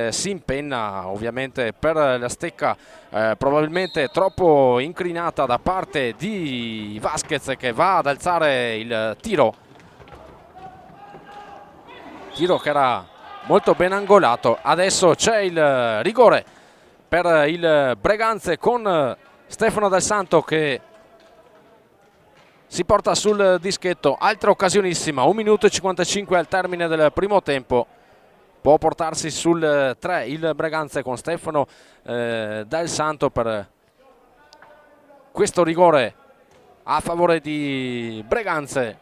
Speaker 2: si impenna ovviamente per la stecca probabilmente troppo incrinata da parte di Vasquez, che va ad alzare il tiro che era molto ben angolato. Adesso c'è il rigore per il Breganze con Stefano Del Santo che si porta sul dischetto. Altra occasionissima, 1 minuto e 55 al termine del primo tempo, può portarsi sul 3 il Breganze con Stefano Del Santo per questo rigore a favore di Breganze.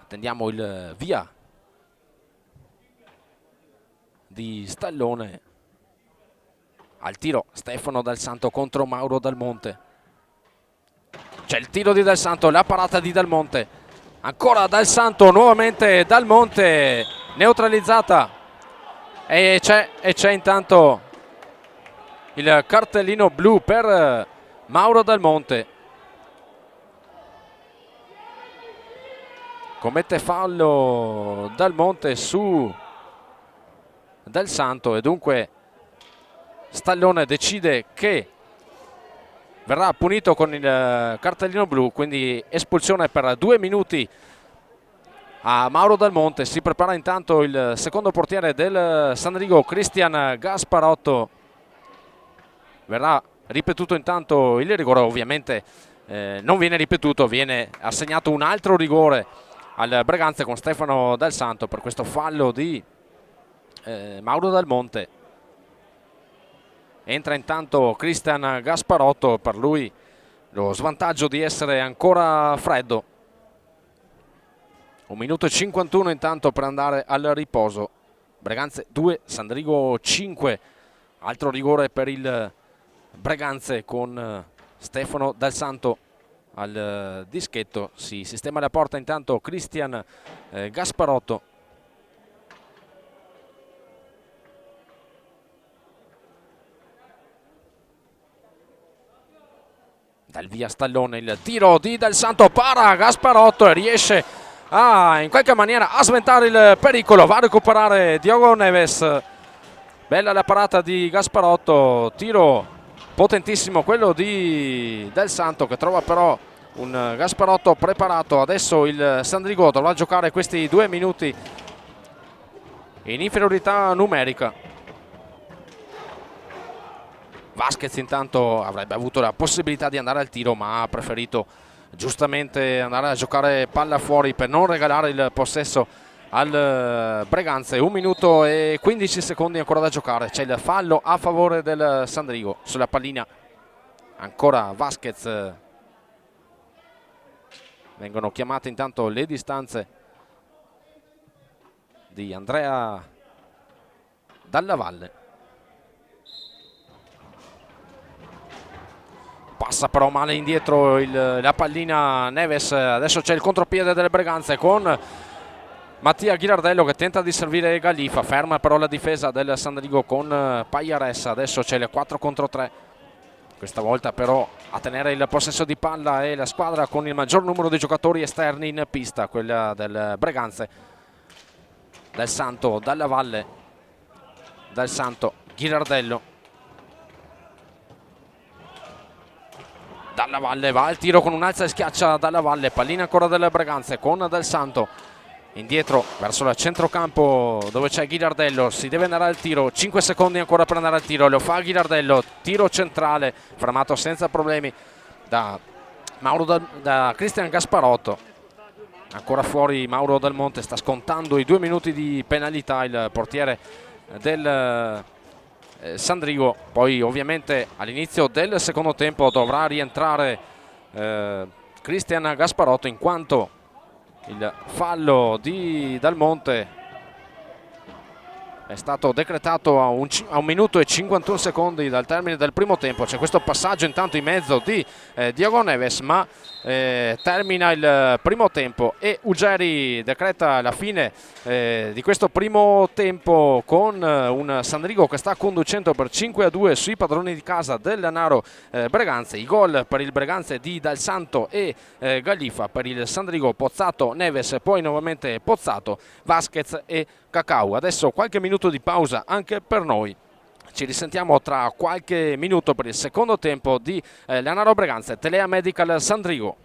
Speaker 2: Attendiamo il via di Stallone. Al tiro Stefano Del Santo contro Mauro Dal Monte. C'è il tiro di Del Santo, la parata di Dal Monte. Ancora Del Santo, nuovamente Dal Monte, neutralizzata. E c'è intanto il cartellino blu per Mauro Dal Monte. Commette fallo Dal Monte su Del Santo e dunque Stallone decide che verrà punito con il cartellino blu, quindi espulsione per 2 minuti a Mauro Dal Monte. Si prepara intanto il secondo portiere del Sandrigo, Cristian Gasparotto. Verrà ripetuto intanto il rigore, ovviamente non viene ripetuto, viene assegnato un altro rigore al Breganze con Stefano Del Santo per questo fallo di Mauro Dal Monte. Entra intanto Cristian Gasparotto, per lui lo svantaggio di essere ancora freddo. 1 minuto e 51 intanto per andare al riposo. Breganze 2, Sandrigo 5. Altro rigore per il Breganze con Stefano Del Santo al dischetto. Si sistema la porta intanto Cristian Gasparotto. Dal via Stallone, il tiro di Del Santo, para Gasparotto e riesce in qualche maniera a sventare il pericolo. Va a recuperare Diogo Neves. Bella la parata di Gasparotto, tiro potentissimo quello di Del Santo che trova però un Gasparotto preparato. Adesso il Sandrigo dovrà giocare questi 2 minuti in inferiorità numerica. Vasquez intanto avrebbe avuto la possibilità di andare al tiro, ma ha preferito giustamente andare a giocare palla fuori per non regalare il possesso al Breganze. 1 minuto e 15 secondi ancora da giocare. C'è il fallo a favore del Sandrigo sulla pallina. Ancora Vasquez. Vengono chiamate intanto le distanze di Andrea Dalla Valle. Passa però male indietro la pallina Neves. Adesso c'è il contropiede delle Breganze con Mattia Ghirardello che tenta di servire Gallifa. Ferma però la difesa del Sandrigo con Pagliares. Adesso c'è il 4 contro 3. Questa volta però a tenere il possesso di palla è la squadra con il maggior numero di giocatori esterni in pista, quella del Breganze. Del Santo, Dalla Valle. Del Santo, Ghirardello. Dalla Valle va al tiro con un'alza e schiaccia Dalla Valle. Pallina ancora delle Breganze con Del Santo. Indietro verso il centrocampo dove c'è Ghirardello. Si deve andare al tiro. 5 secondi ancora per andare al tiro. Lo fa Ghirardello. Tiro centrale fermato senza problemi da Cristian Gasparotto. Ancora fuori Mauro Dal Monte. Sta scontando i 2 minuti di penalità il portiere del Sandrigo. Poi ovviamente all'inizio del secondo tempo dovrà rientrare Cristian Gasparotto, in quanto Il fallo di Dal Monte è stato decretato a un minuto e 51 secondi dal termine del primo tempo. C'è questo passaggio intanto in mezzo di Diogo Neves, ma termina il primo tempo e Ugeri decreta la fine di questo primo tempo con un Sandrigo che sta conducendo per 5-2 sui padroni di casa del Lanaro Breganze. I gol per il Breganze di Dal Santo e Gallifa, per il Sandrigo Pozzato, Neves, poi nuovamente Pozzato, Vasquez e Cacau. Adesso qualche minuto di pausa anche per noi. Ci risentiamo tra qualche minuto per il secondo tempo di Lanaro Breganze, Telea Medical Sandrigo.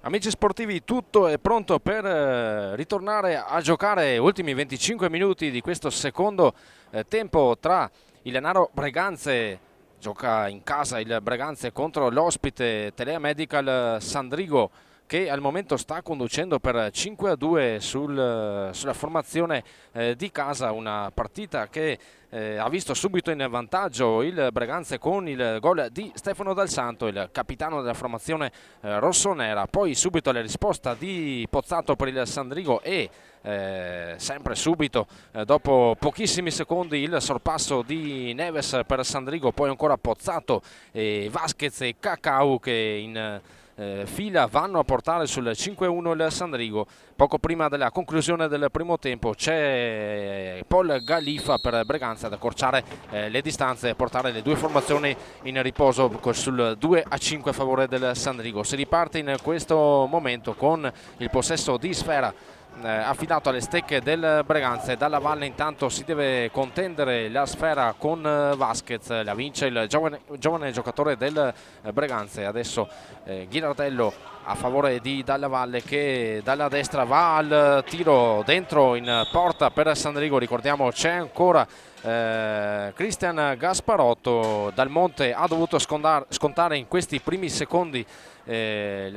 Speaker 2: Amici sportivi, tutto è pronto per ritornare a giocare ultimi 25 minuti di questo secondo tempo tra il Lenaro Breganze. Gioca in casa il Breganze contro l'ospite Telea Medical Sandrigo, che al momento sta conducendo per 5-2 sulla formazione di casa. Una partita che ha visto subito in vantaggio il Breganze con il gol di Stefano Dal Santo, il capitano della formazione rossonera. Poi subito la risposta di Pozzato per il Sandrigo e sempre subito dopo pochissimi secondi il sorpasso di Neves per Sandrigo, poi ancora Pozzato e Vasquez e Cacau che in fila vanno a portare sul 5-1 il Sandrigo. Poco prima della conclusione del primo tempo c'è Paul Galifa per Breganze ad accorciare le distanze e portare le due formazioni in riposo sul 2-5 a favore del Sandrigo. Si riparte in questo momento con il possesso di sfera affidato alle stecche del Breganze. Dalla Valle intanto si deve contendere la sfera con Vasquez, la vince il giovane giocatore del Breganze. Adesso Ghirardello a favore di Dalla Valle, che dalla destra va al tiro dentro in porta per Sandrigo. Ricordiamo c'è ancora Cristian Gasparotto. Dal Monte ha dovuto scontare in questi primi secondi i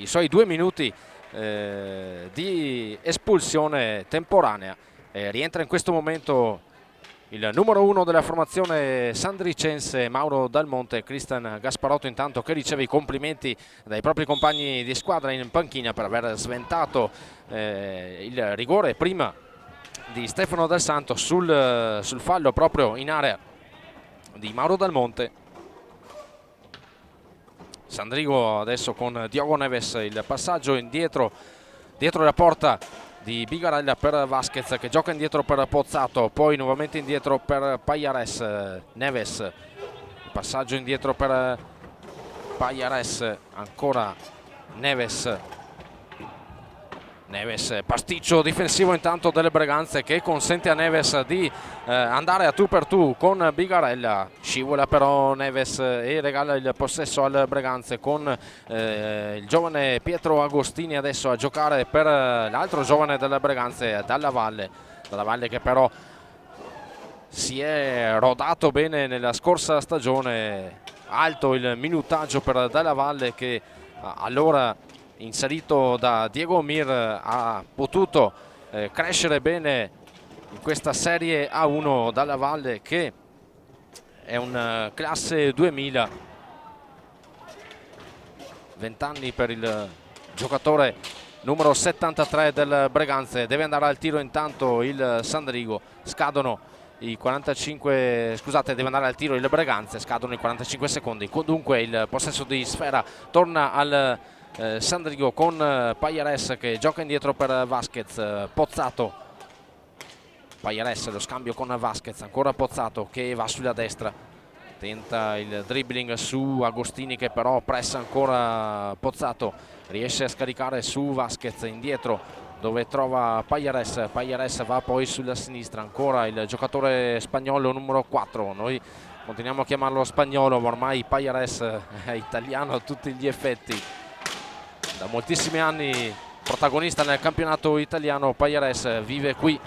Speaker 2: suoi 2 minuti di espulsione temporanea. Rientra in questo momento il numero 1 della formazione sandricense, Mauro Dal Monte. Cristian Gasparotto intanto che riceve i complimenti dai propri compagni di squadra in panchina per aver sventato il rigore prima di Stefano Dal Santo sul fallo proprio in area di Mauro Dal Monte. Sandrigo adesso con Diogo Neves, il passaggio indietro dietro la porta di Bigarella per Vasquez, che gioca indietro per Pozzato, poi nuovamente indietro per Payares. Neves, il passaggio indietro per Payares, ancora Neves, pasticcio difensivo intanto delle Breganze che consente a Neves di andare a tu per tu con Bigarella. Scivola però Neves e regala il possesso al Breganze con il giovane Pietro Agostini adesso a giocare per l'altro giovane delle Breganze, Dalla Valle che però si è rodato bene nella scorsa stagione. Alto il minutaggio per Dalla Valle, che allora inserito da Diego Mir ha potuto crescere bene in questa Serie A1. Dalla Valle che è un classe 2000, 20 anni per il giocatore numero 73 del Breganze. Deve andare al tiro intanto il Sandrigo, scadono i 45, scusate, deve andare al tiro il Breganze, scadono i 45 secondi. Dunque il possesso di sfera torna al Sandrigo con Payares che gioca indietro per Vasquez. Pozzato, Payares, lo scambio con Vasquez, ancora Pozzato che va sulla destra, tenta il dribbling su Agostini che però pressa ancora Pozzato, riesce a scaricare su Vasquez indietro dove trova Payares. Payares va poi sulla sinistra, ancora il giocatore spagnolo numero 4, noi continuiamo a chiamarlo spagnolo ma ormai Payares è italiano a tutti gli effetti. Da moltissimi anni protagonista nel campionato italiano, Payares vive qui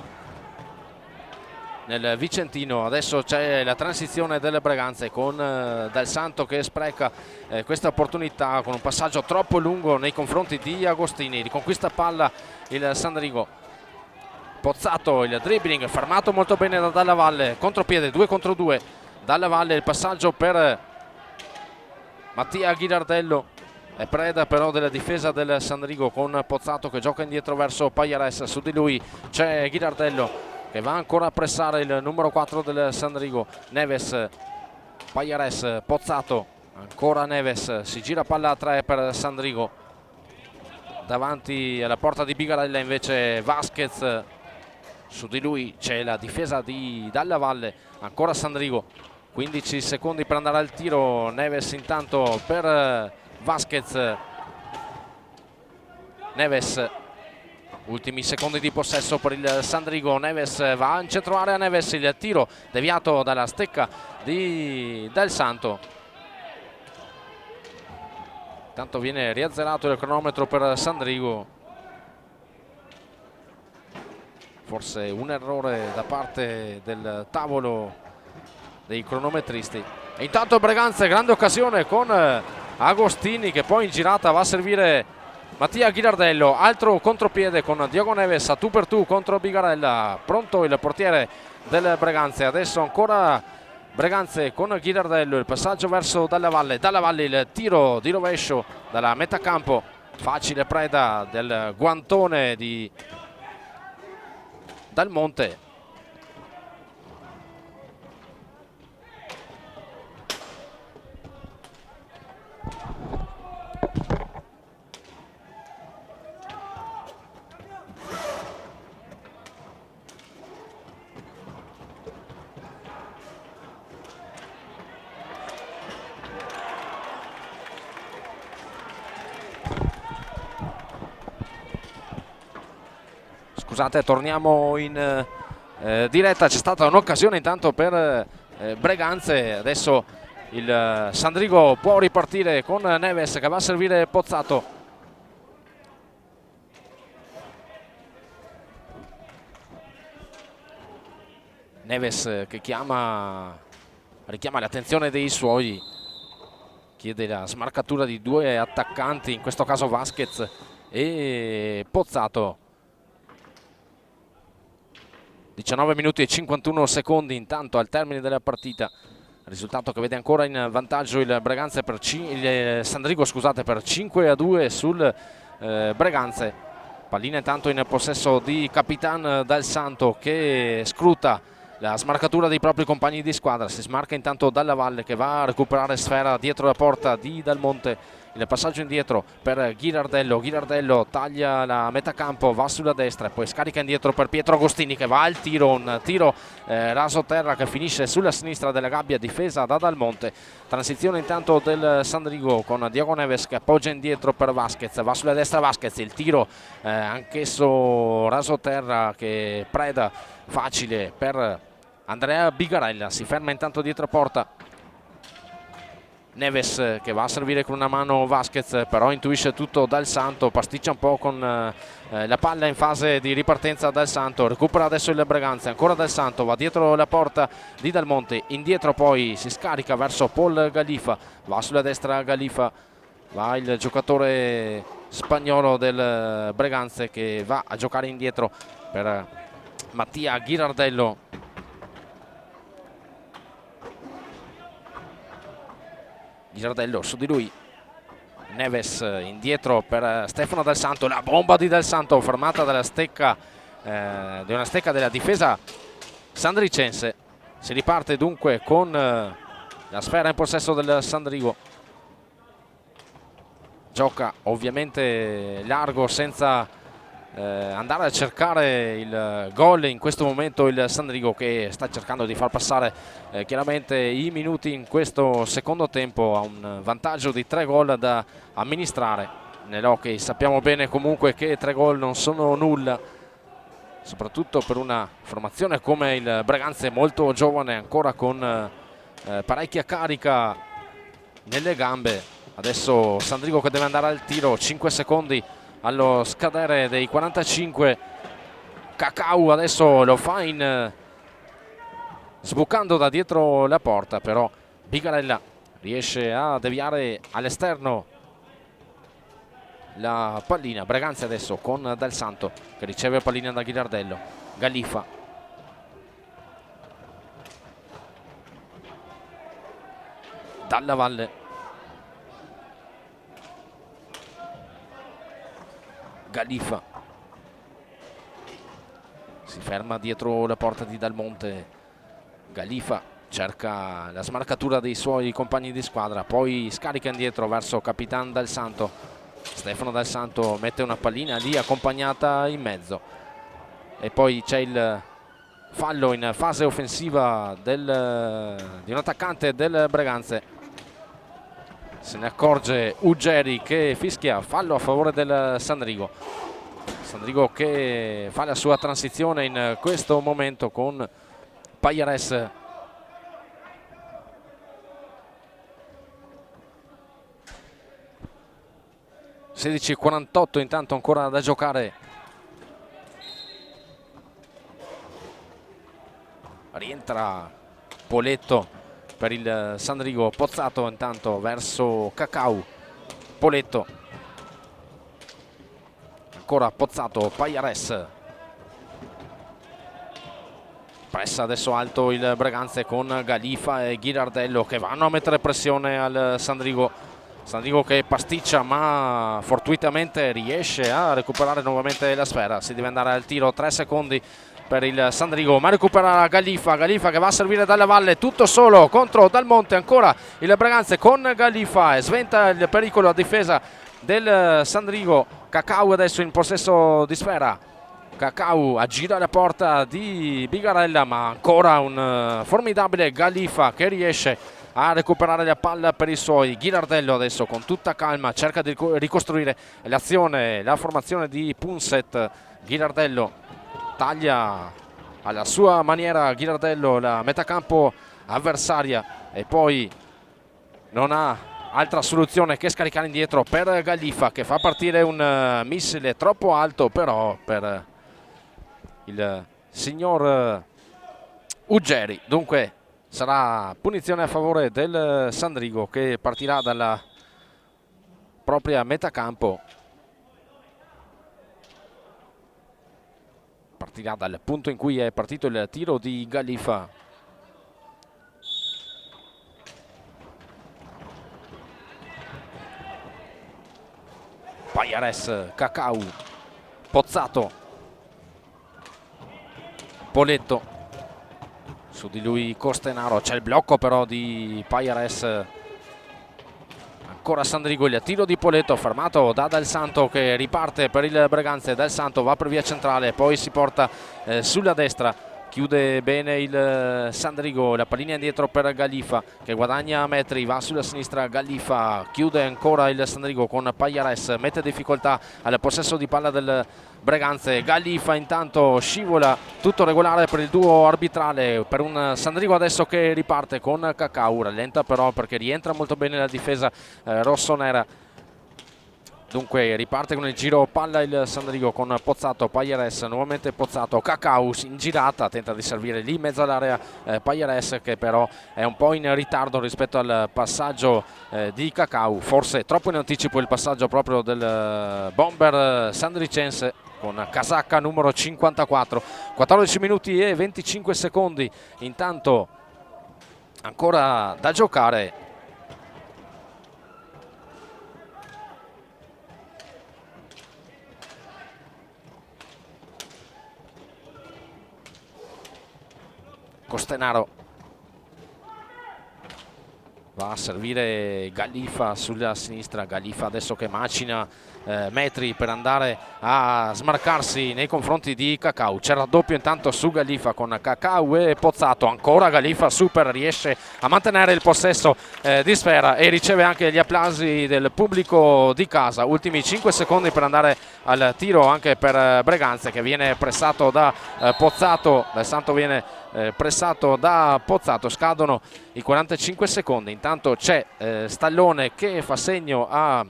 Speaker 2: nel Vicentino. Adesso c'è la transizione delle Breganze con Dal Santo che spreca questa opportunità con un passaggio troppo lungo nei confronti di Agostini. Riconquista palla il Sandrigo. Pozzato, il dribbling fermato molto bene da Dalla Valle, contropiede 2 contro 2. Dalla Valle, il passaggio per Mattia Ghirardello. È preda però della difesa del Sandrigo con Pozzato che gioca indietro verso Payares. Su di lui c'è Ghirardello che va ancora a pressare il numero 4 del Sandrigo. Neves, Payares, Pozzato, ancora Neves, si gira palla a 3 per Sandrigo. Davanti alla porta di Bigarella invece Vasquez, su di lui c'è la difesa di Dalla Valle, ancora Sandrigo. 15 secondi per andare al tiro. Neves intanto per Vasquez. Neves, ultimi secondi di possesso per il Sandrigo. Neves va in centro area, Neves, il tiro deviato dalla stecca di Dal Santo. Intanto viene riazzerato il cronometro per Sandrigo. Forse un errore da parte del tavolo dei cronometristi. E intanto Breganze, grande occasione con Agostini, che poi in girata va a servire Mattia Ghirardello. Altro contropiede con Diogo Neves a tu per tu contro Bigarella. Pronto il portiere del Breganze. Adesso ancora Breganze con Ghirardello, il passaggio verso Dalla Valle. Dalla Valle il tiro di rovescio dalla metà campo. Facile preda del guantone di Dal Monte. Scusate, torniamo in diretta. C'è stata un'occasione intanto per Breganze. Adesso il Sandrigo può ripartire con Neves che va a servire Pozzato. Neves che richiama l'attenzione dei suoi, chiede la smarcatura di due attaccanti, in questo caso Vasquez e Pozzato. 19 minuti e 51 secondi intanto al termine della partita, risultato che vede ancora in vantaggio il Breganze per il Sandrigo, scusate, per 5-2 sul Breganze. Pallina intanto in possesso di Capitan Dal Santo, che scruta la smarcatura dei propri compagni di squadra. Si smarca intanto Dalla Valle, che va a recuperare sfera dietro la porta di Dal Monte. Il passaggio indietro per Ghirardello. Ghirardello taglia la metà campo, va sulla destra e poi scarica indietro per Pietro Agostini, che va al tiro, un tiro raso terra che finisce sulla sinistra della gabbia, difesa da Dal Monte. Transizione intanto del Sandrigo con Diogo Neves che appoggia indietro per Vasquez, va sulla destra Vasquez, il tiro anch'esso raso terra che preda facile per Andrea Bigarella. Si ferma intanto dietro porta Neves, che va a servire con una mano Vasquez, però intuisce tutto Dal Santo, pasticcia un po' con la palla in fase di ripartenza Dal Santo. Recupera adesso il Breganze, ancora Dal Santo, va dietro la porta di Dal Monte, indietro poi si scarica verso Paul Galifa, va sulla destra Galifa, va il giocatore spagnolo del Breganze che va a giocare indietro per Mattia Ghirardello. Ghirardello su di lui, Neves indietro per Stefano Dal Santo, la bomba di Dal Santo fermata dalla stecca di una stecca della difesa sandricense. Si riparte dunque con la sfera in possesso del Sandrigo. Gioca ovviamente largo senza andare a cercare il gol in questo momento il Sandrigo, che sta cercando di far passare chiaramente i minuti in questo secondo tempo. Ha un vantaggio di 3 gol da amministrare. Nell'hockey sappiamo bene comunque che 3 gol non sono nulla, soprattutto per una formazione come il Breganze, molto giovane, ancora con parecchia carica nelle gambe. Adesso Sandrigo che deve andare al tiro, 5 secondi allo scadere dei 45. Cacau adesso lo fa sbucando da dietro la porta, però Bigarella riesce a deviare all'esterno la pallina. Breganze adesso con Dal Santo che riceve pallina da Ghirardello. Galifa, Dalla Valle, Galifa si ferma dietro la porta di Dal Monte. Galifa cerca la smarcatura dei suoi compagni di squadra, poi scarica indietro verso Capitan Dal Santo. Stefano Dal Santo mette una pallina lì accompagnata in mezzo e poi c'è il fallo in fase offensiva di un attaccante del Breganze. Se ne accorge Uggeri che fischia fallo a favore del Sandrigo. Sandrigo che fa la sua transizione in questo momento con Payares. 16:48 intanto ancora da giocare. Rientra Poletto per il Sandrigo. Pozzato intanto verso Cacau. Poletto. Ancora Pozzato, Pajares. Pressa adesso alto il Breganze con Galifa e Ghirardello che vanno a mettere pressione al Sandrigo. Sandrigo che pasticcia ma fortuitamente riesce a recuperare nuovamente la sfera. Si deve andare al tiro, 3 secondi per il Sandrigo, ma recupera Galifa. Galifa che va a servire dalla valle tutto solo contro Dal Monte. Ancora il Breganze con Galifa e sventa il pericolo a difesa del Sandrigo. Cacau adesso in possesso di sfera. Cacau aggira la porta di Bigarella, ma ancora un formidabile Galifa che riesce a recuperare la palla per i suoi. Ghirardello adesso con tutta calma cerca di ricostruire l'azione, la formazione di Punset. Ghirardello taglia alla sua maniera, Ghirardello, la metacampo avversaria e poi non ha altra soluzione che scaricare indietro per Galifa che fa partire un missile troppo alto però per il signor Uggeri. Dunque sarà punizione a favore del Sandrigo che partirà dalla propria metacampo. Partirà dal punto in cui è partito il tiro di Galifa. Pajares, Cacau, Pozzato, Poletto, su di lui Costenaro, c'è il blocco però di Pajares. Ancora Sandrigo, il tiro di Poletto fermato da Dal Santo che riparte per il Breganze. Dal Santo va per via centrale, poi si porta sulla destra. Chiude bene il Sandrigo, la pallina indietro per Galifa che guadagna metri, va sulla sinistra Galifa, chiude ancora il Sandrigo con Pajares, mette difficoltà al possesso di palla del Breganze. Galifa intanto scivola, tutto regolare per il duo arbitrale, per un Sandrigo adesso che riparte con Cacau, rallenta però perché rientra molto bene la difesa rossonera. Dunque riparte con il giro palla il Sandrigo con Pozzato, Pajares, nuovamente Pozzato, Cacau in girata, tenta di servire lì in mezzo all'area Pajares che però è un po' in ritardo rispetto al passaggio di Cacau, forse troppo in anticipo il passaggio proprio del bomber sandricense con casacca numero 54. 14 minuti e 25 secondi intanto ancora da giocare. Costenaro va a servire Galifa sulla sinistra. Galifa adesso che macina metri per andare a smarcarsi nei confronti di Cacau. C'è il raddoppio intanto su Galifa con Cacau e Pozzato. Ancora Galifa super, riesce a mantenere il possesso di sfera e riceve anche gli applausi del pubblico di casa. Ultimi 5 secondi per andare al tiro anche per Breganze che viene pressato da Pozzato. Dal Santo viene pressato da Pozzato, scadono i 45 secondi. Intanto c'è Stallone che fa segno a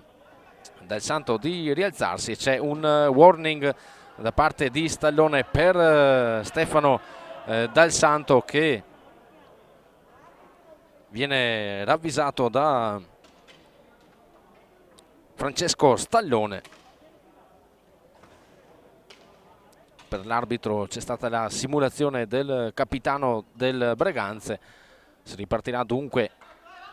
Speaker 2: Dal Santo di rialzarsi, c'è un warning da parte di Stallone per Stefano Dal Santo che viene ravvisato da Francesco Stallone. Per l'arbitro c'è stata la simulazione del capitano del Breganze. Si ripartirà dunque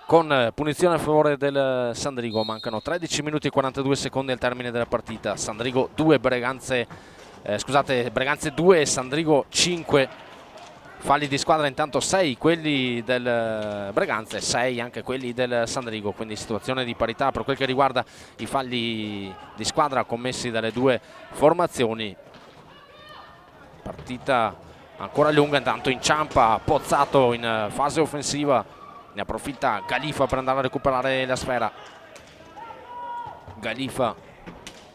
Speaker 2: con punizione a favore del Sandrigo. Mancano 13 minuti e 42 secondi al termine della partita. Sandrigo 2, Breganze 2, Sandrigo 5. Falli di squadra intanto 6 quelli del Breganze, 6 anche quelli del Sandrigo, quindi situazione di parità per quel che riguarda i falli di squadra commessi dalle due formazioni. Partita ancora lunga, intanto inciampa Pozzato in fase offensiva, ne approfitta Galifa per andare a recuperare la sfera. Galifa,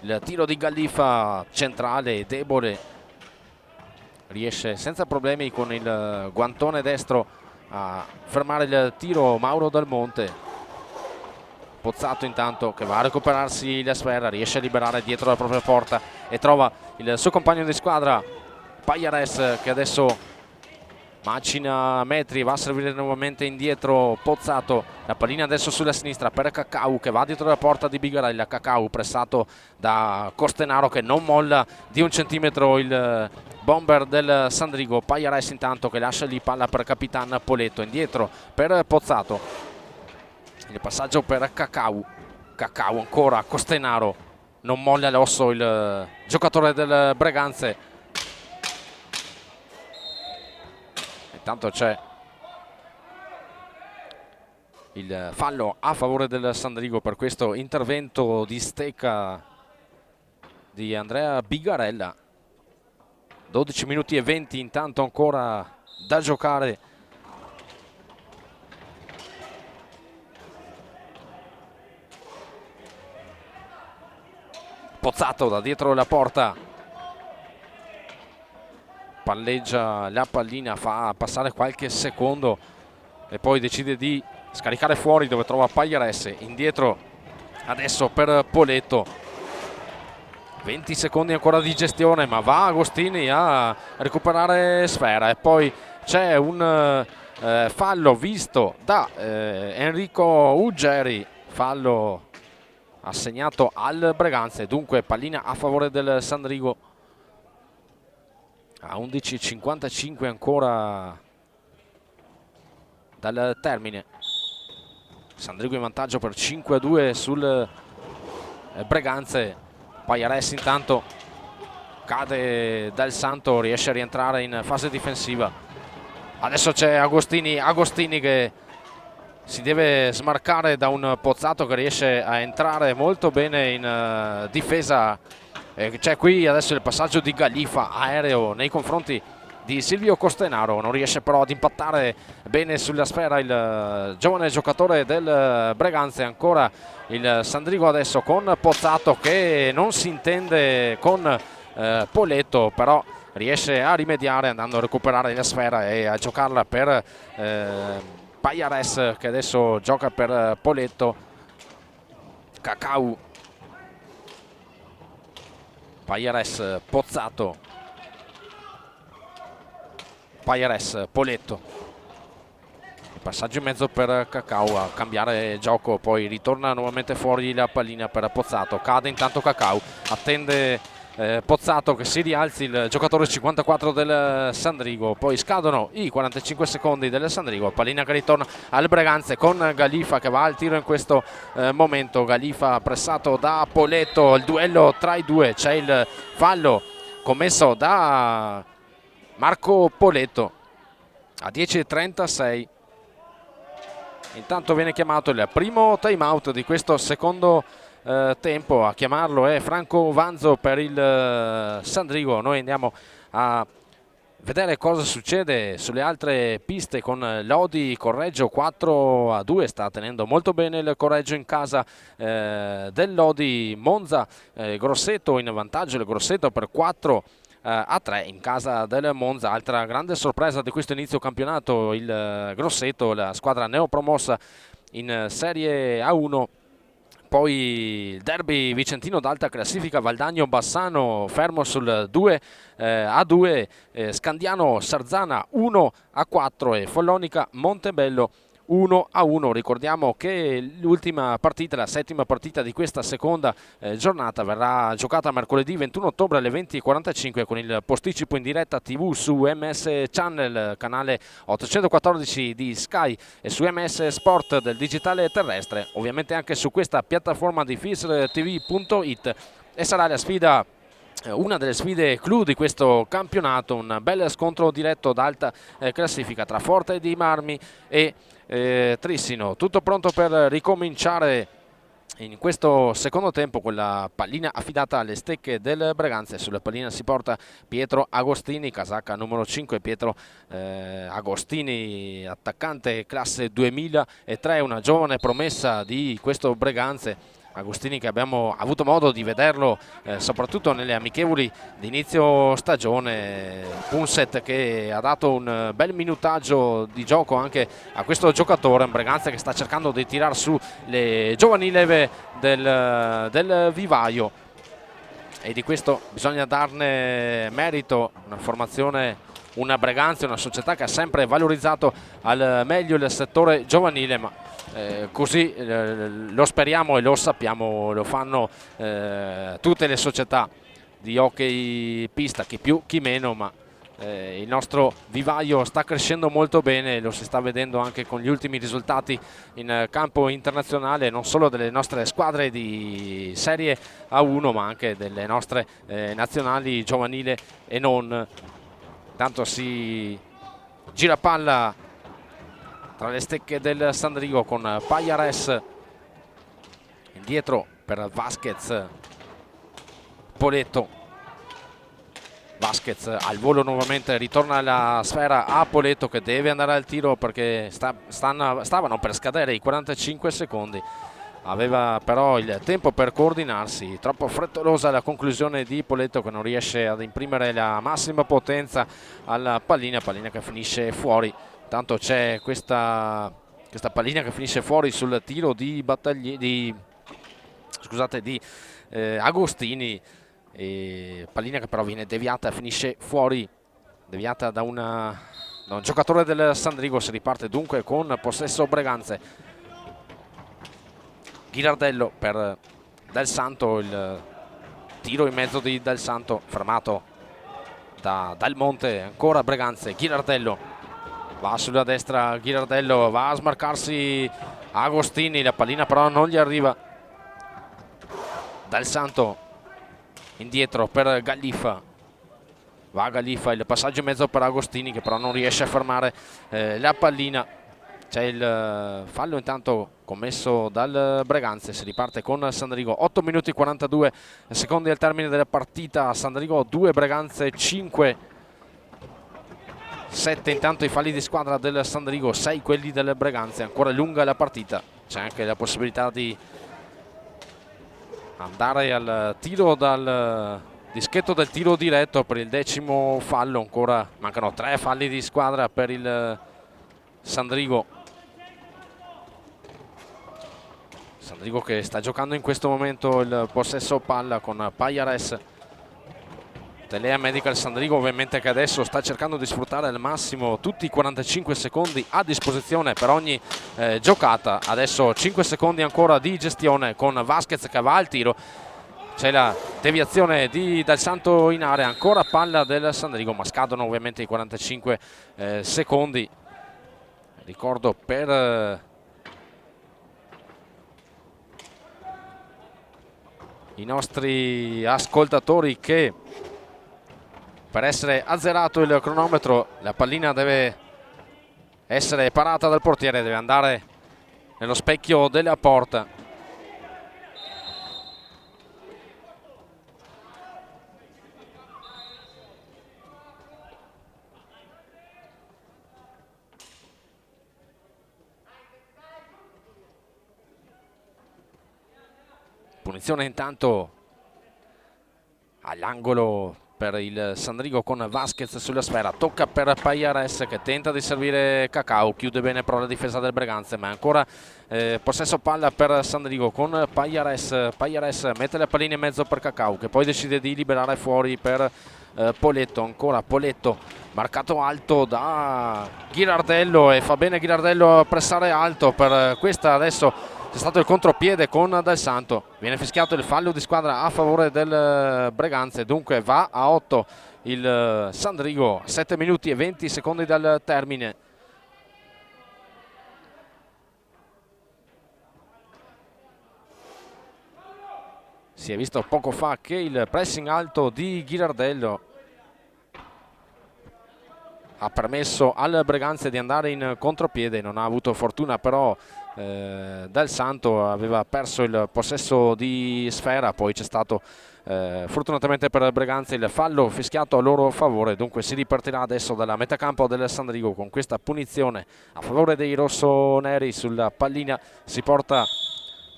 Speaker 2: il tiro di Galifa centrale, debole, riesce senza problemi con il guantone destro a fermare il tiro Mauro Dal Monte. Pozzato intanto che va a recuperarsi la sfera, riesce a liberare dietro la propria porta e trova il suo compagno di squadra Pajares, che adesso macina metri, va a servire nuovamente indietro Pozzato. La pallina adesso sulla sinistra per Cacau, che va dietro la porta di Bigarella. Cacau pressato da Costenaro, che non molla di un centimetro il bomber del Sandrigo. Pajares intanto che lascia lì palla per Capitan Poletto, indietro per Pozzato. Il passaggio per Cacau. Cacau ancora, Costenaro, non molla l'osso il giocatore del Breganze. Intanto c'è il fallo a favore del Sandrigo per questo intervento di stecca di Andrea Bigarella. 12 minuti e 20 intanto ancora da giocare. Pozzato da dietro la porta, palleggia la pallina, fa passare qualche secondo e poi decide di scaricare fuori, dove trova Pajares. Indietro adesso per Poletto, 20 secondi ancora di gestione, ma va Agostini a recuperare sfera e poi c'è un fallo visto da Enrico Uggeri, fallo assegnato al Breganze, dunque pallina a favore del Sandrigo. A 11:55 ancora dal termine. Sandrigo in vantaggio per 5-2 sul Breganze. Pajares intanto cade dal Santo, riesce a rientrare in fase difensiva. Adesso c'è Agostini che si deve smarcare da un Pozzato che riesce a entrare molto bene in difesa. C'è qui adesso il passaggio di Gallifa aereo nei confronti di Silvio Costenaro, non riesce però ad impattare bene sulla sfera il giovane giocatore del Breganze. Ancora il Sandrigo adesso con Pozzato che non si intende con Poletto, però riesce a rimediare andando a recuperare la sfera e a giocarla per Pajares, che adesso gioca per Poletto. Cacau, Pajares, Pozzato, Pajares, Poletto. Il passaggio in mezzo per Cacau a cambiare gioco, poi ritorna nuovamente fuori la pallina per Pozzato. Cade intanto Cacau, attende Pozzato che si rialzi il giocatore 54 del Sandrigo, poi scadono i 45 secondi del Sandrigo, pallina che ritorna al Breganze con Gallifa che va al tiro in questo momento. Gallifa pressato da Poletto, il duello tra i due, c'è il fallo commesso da Marco Poletto a 10:36. Intanto viene chiamato il primo time out di questo secondo tempo. A chiamarlo è Franco Vanzo per il Sandrigo. Noi andiamo a vedere cosa succede sulle altre piste con Lodi Correggio 4-2. Sta tenendo molto bene il Correggio in casa del Lodi. Monza, Grosseto in vantaggio, il Grosseto per 4-3 in casa del Monza. Altra grande sorpresa di questo inizio campionato, il Grosseto, la squadra neopromossa in Serie A1. Poi il derby vicentino d'alta classifica, Valdagno-Bassano fermo sul 2-2, Scandiano-Sarzana 1-4 e Follonica-Montebello 1-1. Ricordiamo che l'ultima partita, la settima partita di questa seconda giornata, verrà giocata mercoledì 21 ottobre alle 20:45 con il posticipo in diretta TV su MS Channel, canale 814 di Sky, e su MS Sport del digitale terrestre, ovviamente anche su questa piattaforma di FISTV.it, e sarà la sfida, una delle sfide clou di questo campionato, un bel scontro diretto d'alta classifica tra Forte dei Marmi e Trissino. Tutto pronto per ricominciare in questo secondo tempo con la pallina affidata alle stecche del Breganze. Sulla pallina si porta Pietro Agostini, casacca numero 5. Pietro Agostini, attaccante classe 2003, una giovane promessa di questo Breganze. Agostini, che abbiamo avuto modo di vederlo soprattutto nelle amichevoli di inizio stagione. Punset che ha dato un bel minutaggio di gioco anche a questo giocatore, un Breganze che sta cercando di tirar su le giovani leve del vivaio, e di questo bisogna darne merito. Una formazione, una Breganze, una società che ha sempre valorizzato al meglio il settore giovanile, ma così lo speriamo e lo sappiamo, lo fanno tutte le società di hockey pista, chi più chi meno, ma il nostro vivaio sta crescendo molto bene, lo si sta vedendo anche con gli ultimi risultati in campo internazionale, non solo delle nostre squadre di Serie A1 ma anche delle nostre nazionali giovanile e non. Tanto si gira palla tra le stecche del Sandrigo con Pajares indietro per Vasquez, Poletto. Vasquez al volo nuovamente, ritorna la sfera a Poletto che deve andare al tiro perché stavano per scadere i 45 secondi. Aveva però il tempo per coordinarsi, troppo frettolosa la conclusione di Poletto che non riesce ad imprimere la massima potenza alla pallina che finisce fuori. Tanto c'è questa pallina che finisce fuori sul tiro di Agostini. Pallina che però viene deviata e finisce fuori, deviata da un giocatore del Sandrigo. Si riparte dunque con possesso Breganze. Ghirardello per Del Santo, il tiro in mezzo di Del Santo fermato da Dal Monte. Ancora Breganze, Ghirardello va sulla destra, Ghirardello va a smarcarsi Agostini, la pallina però non gli arriva. Del Santo indietro per Gallifa, va Gallifa, il passaggio in mezzo per Agostini che però non riesce a fermare la pallina. C'è il fallo intanto commesso dal Breganze. Si riparte con Sandrigo, 8 minuti e 42 secondi al termine della partita. Sandrigo 2, Breganze 5. 7 intanto i falli di squadra del Sandrigo, 6 quelli del Breganze. Ancora lunga la partita, c'è anche la possibilità di andare al tiro dal dischetto del tiro diretto per il 10° fallo. Ancora mancano 3 falli di squadra per il Sandrigo. Sandrigo che sta giocando in questo momento il possesso palla con Pajares. Telea Medical Sandrigo ovviamente che adesso sta cercando di sfruttare al massimo tutti i 45 secondi a disposizione per ogni giocata. Adesso 5 secondi ancora di gestione con Vasquez che va al tiro. C'è la deviazione di Del Santo in area, ancora palla del Sandrigo, ma scadono ovviamente i 45 secondi. Ricordo per i nostri ascoltatori che per essere azzerato il cronometro la pallina deve essere parata dal portiere, deve andare nello specchio della porta. Punizione intanto all'angolo per il Sandrigo con Vasquez sulla sfera, tocca per Pajares che tenta di servire Cacao, chiude bene però la difesa del Breganze, ma ancora possesso palla per Sandrigo con Pajares. Pajares mette la pallina in mezzo per Cacao che poi decide di liberare fuori per Poletto. Ancora Poletto marcato alto da Ghirardello e fa bene Ghirardello a pressare alto. Per questa adesso c'è stato il contropiede con Del Santo, viene fischiato il fallo di squadra a favore del Breganze, dunque va a 8 il Sandrigo, 7 minuti e 20 secondi dal termine. Si è visto poco fa che il pressing alto di Ghirardello ha permesso al Breganze di andare in contropiede, non ha avuto fortuna però Del Santo, aveva perso il possesso di sfera, poi c'è stato fortunatamente per il Breganze il fallo fischiato a loro favore, dunque si ripartirà adesso dalla metacampo del Sandrigo con questa punizione a favore dei rossoneri. Sulla pallina si porta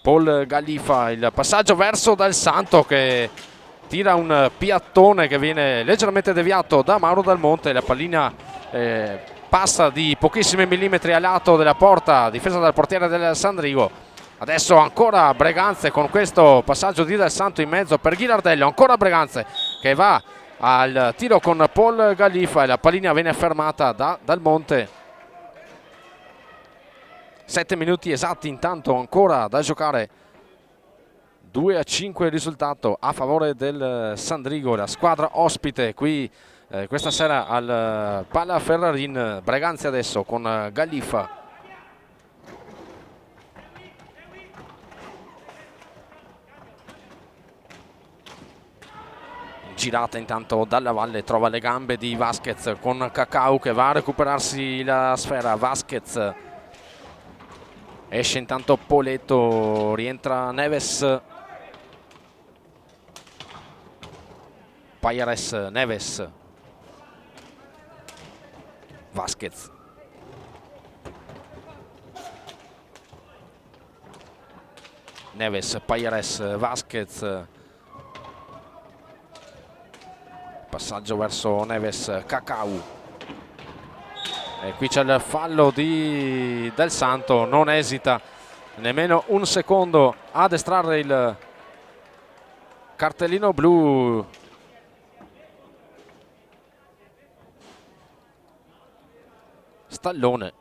Speaker 2: Paul Gallifa, il passaggio verso Dal Santo che tira un piattone che viene leggermente deviato da Mauro Dal Monte. La pallina passa di pochissimi millimetri a lato della porta, difesa dal portiere del Sandrigo. Adesso ancora Breganze con questo passaggio di Dal Santo in mezzo per Ghilardello, ancora Breganze che va al tiro con Paul Gallifa e la pallina viene fermata da Dal Monte. 7 minuti esatti intanto ancora da giocare, 2-5 il risultato a favore del Sandrigo, la squadra ospite qui questa sera al Pala Ferrarin. Breganze adesso con Gallifa. Girata intanto dalla valle, trova le gambe di Vasquez con Cacau che va a recuperarsi la sfera. Vasquez, esce intanto Poletto, rientra Neves, Payares, Neves, Vasquez, Neves, Payares, Vasquez, passaggio verso Neves, Cacau. E qui c'è il fallo di Del Santo, non esita nemmeno un secondo ad estrarre il cartellino blu. Stallone.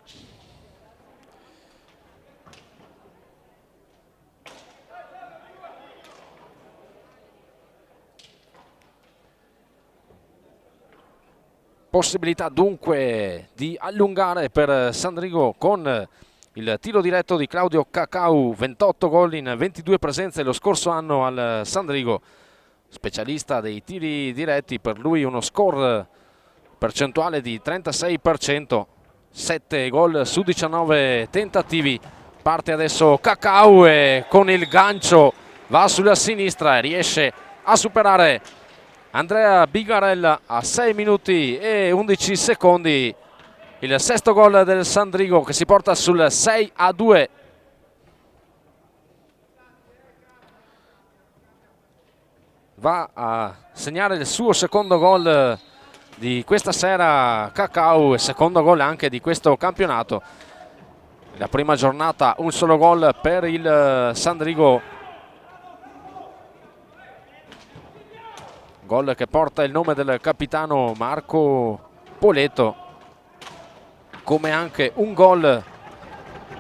Speaker 2: Possibilità dunque di allungare per Sandrigo con il tiro diretto di Claudio Cacau, 28 gol in 22 presenze lo scorso anno al Sandrigo, specialista dei tiri diretti, per lui uno score percentuale di 36%, 7 gol su 19 tentativi. Parte adesso Cacau e con il gancio va sulla sinistra e riesce a superare Andrea Bigarella a 6 minuti e 11 secondi. Il sesto gol del Sandrigo che si porta sul 6-2. Va a segnare il suo secondo gol di questa sera Cacau e secondo gol anche di questo campionato. La prima giornata un solo gol per il Sandrigo. Gol che porta il nome del capitano Marco Poletto, come anche un gol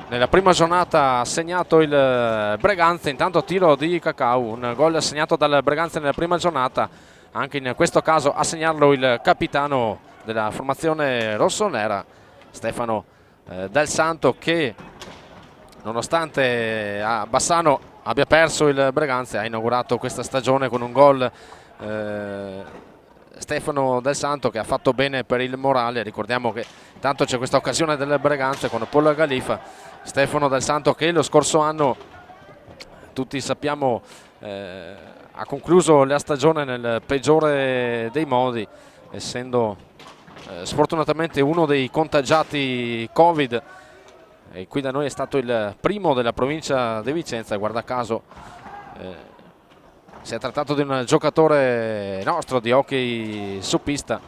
Speaker 2: nella prima giornata ha segnato il Breganze. Intanto tiro di Cacau, un gol segnato dal Breganze nella prima giornata, anche in questo caso a segnarlo il capitano della formazione rossonera Stefano Dal Santo, che nonostante a Bassano abbia perso il Breganze ha inaugurato questa stagione con un gol. Stefano Dal Santo che ha fatto bene per il morale. Ricordiamo che intanto c'è questa occasione del Breganze con Paul Gallifa. Stefano Dal Santo che lo scorso anno, tutti sappiamo, ha concluso la stagione nel peggiore dei modi, essendo sfortunatamente uno dei contagiati Covid, e qui da noi è stato il primo della provincia di Vicenza. Guarda caso si è trattato di un giocatore nostro di hockey su pista.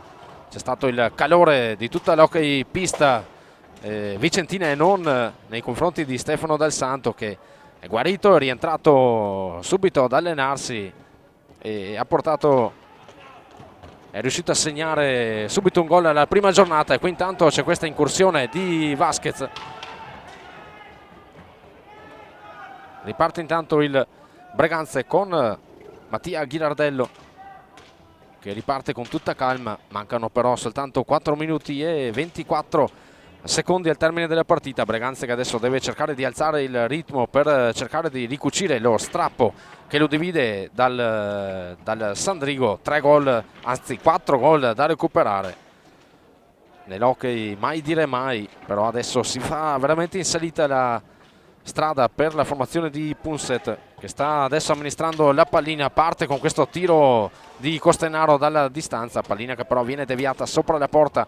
Speaker 2: C'è stato il calore di tutta l'hockey pista vicentina e non nei confronti di Stefano Dal Santo, che è guarito, è rientrato subito ad allenarsi e è riuscito a segnare subito un gol alla prima giornata. E qui intanto c'è questa incursione di Vasquez. Riparte intanto il Breganze con Mattia Ghilardello che riparte con tutta calma. Mancano però soltanto 4 minuti e 24 secondi al termine della partita. Breganze che adesso deve cercare di alzare il ritmo per cercare di ricucire lo strappo che lo divide dal Sandrigo. 3 gol, anzi 4 gol da recuperare. Nell'hockey mai dire mai, però adesso si fa veramente in salita la strada per la formazione di Punset, che sta adesso amministrando la pallina. Parte con questo tiro di Costenaro dalla distanza, pallina che però viene deviata sopra la porta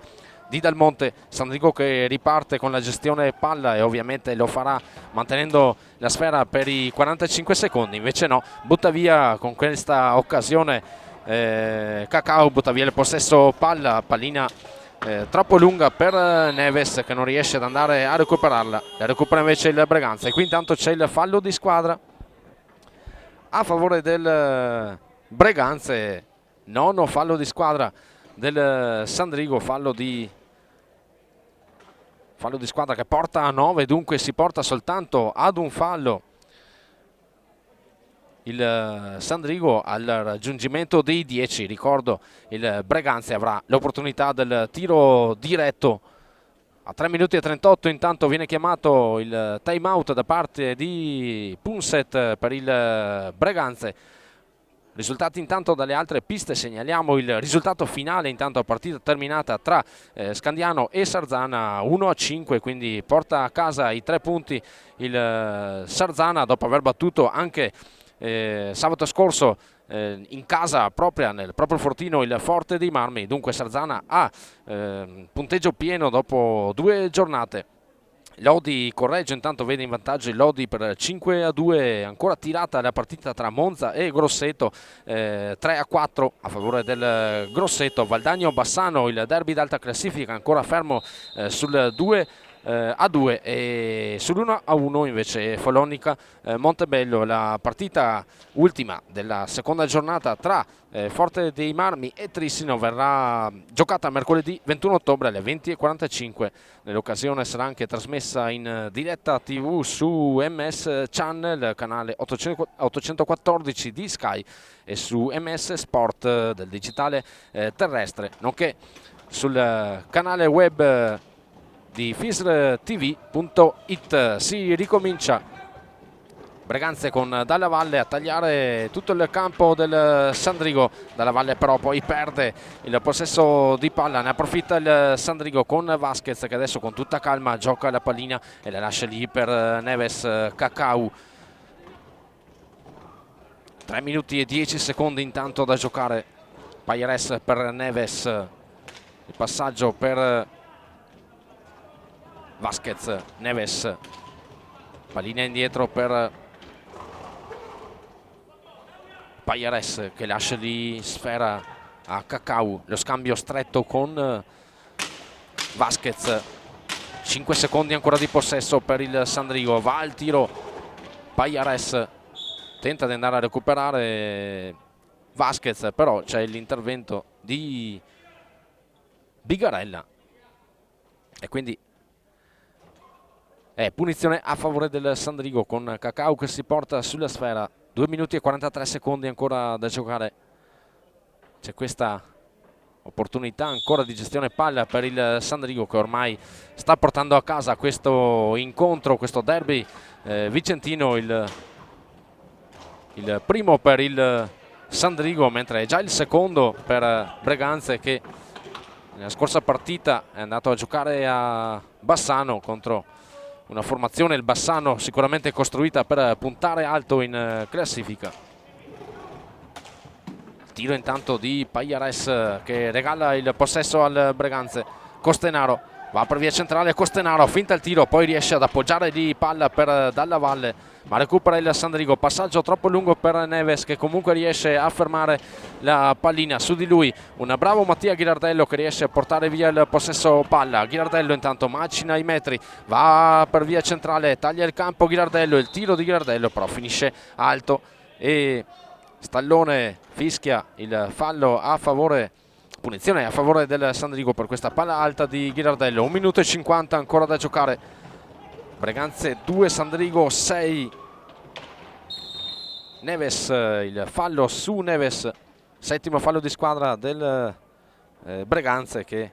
Speaker 2: di Del Monte. Sandrigo che riparte con la gestione palla e ovviamente lo farà mantenendo la sfera per i 45 secondi, invece no, butta via con questa occasione Cacao, butta via il possesso palla, pallina troppo lunga per Neves che non riesce ad andare a recuperarla, la recupera invece il Breganza e qui intanto c'è il fallo di squadra a favore del Breganze, nono fallo di squadra del Sandrigo, fallo di squadra che porta a 9, dunque si porta soltanto ad un fallo il Sandrigo al raggiungimento dei 10. Ricordo, il Breganze avrà l'opportunità del tiro diretto a 3 minuti e 38. Intanto viene chiamato il time out da parte di Punset per il Breganze. Risultati intanto dalle altre piste, segnaliamo il risultato finale, intanto partita terminata tra Scandiano e Sarzana 1-5, quindi porta a casa i 3 punti il Sarzana dopo aver battuto anche sabato scorso in casa propria, nel proprio fortino, il Forte dei Marmi. Dunque Sarzana ha punteggio pieno dopo 2 giornate. Lodi Correggio intanto vede in vantaggio il Lodi per 5-2, ancora tirata la partita tra Monza e Grosseto, 3-4 a favore del Grosseto. Valdagno Bassano, il derby d'alta classifica, ancora fermo sul 2-2 e sull'1-1 invece Follonica Montebello. La partita ultima della seconda giornata tra Forte dei Marmi e Trissino verrà giocata mercoledì 21 ottobre alle 20:45. Nell'occasione sarà anche trasmessa in diretta TV su MS Channel, canale 814 di Sky, e su MS Sport del digitale terrestre, nonché sul canale web di fisrtv.it. Si ricomincia. Breganze con Dalla Valle a tagliare tutto il campo del Sandrigo. Dalla Valle però poi perde il possesso di palla, ne approfitta il Sandrigo con Vasquez che adesso con tutta calma gioca la pallina e la lascia lì per Neves Cacau. 3 minuti e 10 secondi intanto da giocare. Payeres per Neves, il passaggio per Vasquez, Neves, pallina indietro per Payeres che lascia lì sfera a Cacau, lo scambio stretto con Vasquez. 5 secondi ancora di possesso per il Sandrigo, va al tiro Payeres, tenta di andare a recuperare Vasquez, però c'è l'intervento di Bigarella e quindi punizione a favore del Sandrigo con Cacau che si porta sulla sfera. 2 minuti e 43 secondi ancora da giocare. C'è questa opportunità ancora di gestione palla per il Sandrigo che ormai sta portando a casa questo incontro, questo derby vicentino, il primo per il Sandrigo, mentre è già il secondo per Breganze che nella scorsa partita è andato a giocare a Bassano contro una formazione, il Bassano, sicuramente costruita per puntare alto in classifica. Tiro intanto di Payeres che regala il possesso al Breganze. Costenaro va per via centrale, Costenaro finta il tiro, poi riesce ad appoggiare di palla per Dalla Valle, ma recupera il Sandrigo. Passaggio troppo lungo per Neves che comunque riesce a fermare la pallina su di lui. Un bravo Mattia Ghirardello che riesce a portare via il possesso palla. Ghirardello intanto macina i metri, va per via centrale, taglia il campo Ghirardello, il tiro di Ghirardello però finisce alto e Stallone fischia il fallo a favore, punizione a favore del Sandrigo per questa palla alta di Ghirardello. 1 minuto e 50 ancora da giocare. Breganze 2, Sandrigo 6. Neves, il fallo su Neves, settimo fallo di squadra del Breganze che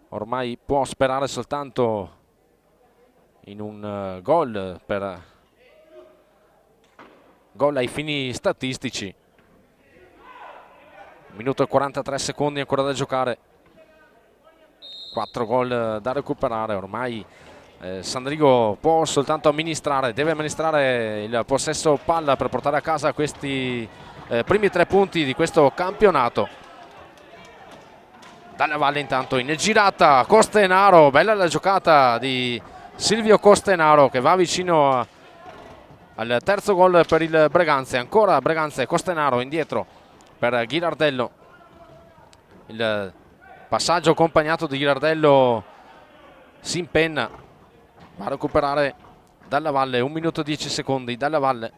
Speaker 2: ormai può sperare soltanto in un gol per gol ai fini statistici. 1 minuto e 43 secondi ancora da giocare. 4 gol da recuperare, ormai Sandrigo può soltanto amministrare, deve amministrare il possesso palla per portare a casa questi primi 3 punti di questo campionato. Dalla Valle intanto in girata, Costenaro, bella la giocata di Silvio Costenaro che va vicino al terzo gol per il Breganze. Ancora Breganze, Costenaro indietro per Ghirardello. Il passaggio accompagnato di Ghirardello si impenna, va a recuperare Dalla Valle, 1 minuto e 10 secondi. Dalla Valle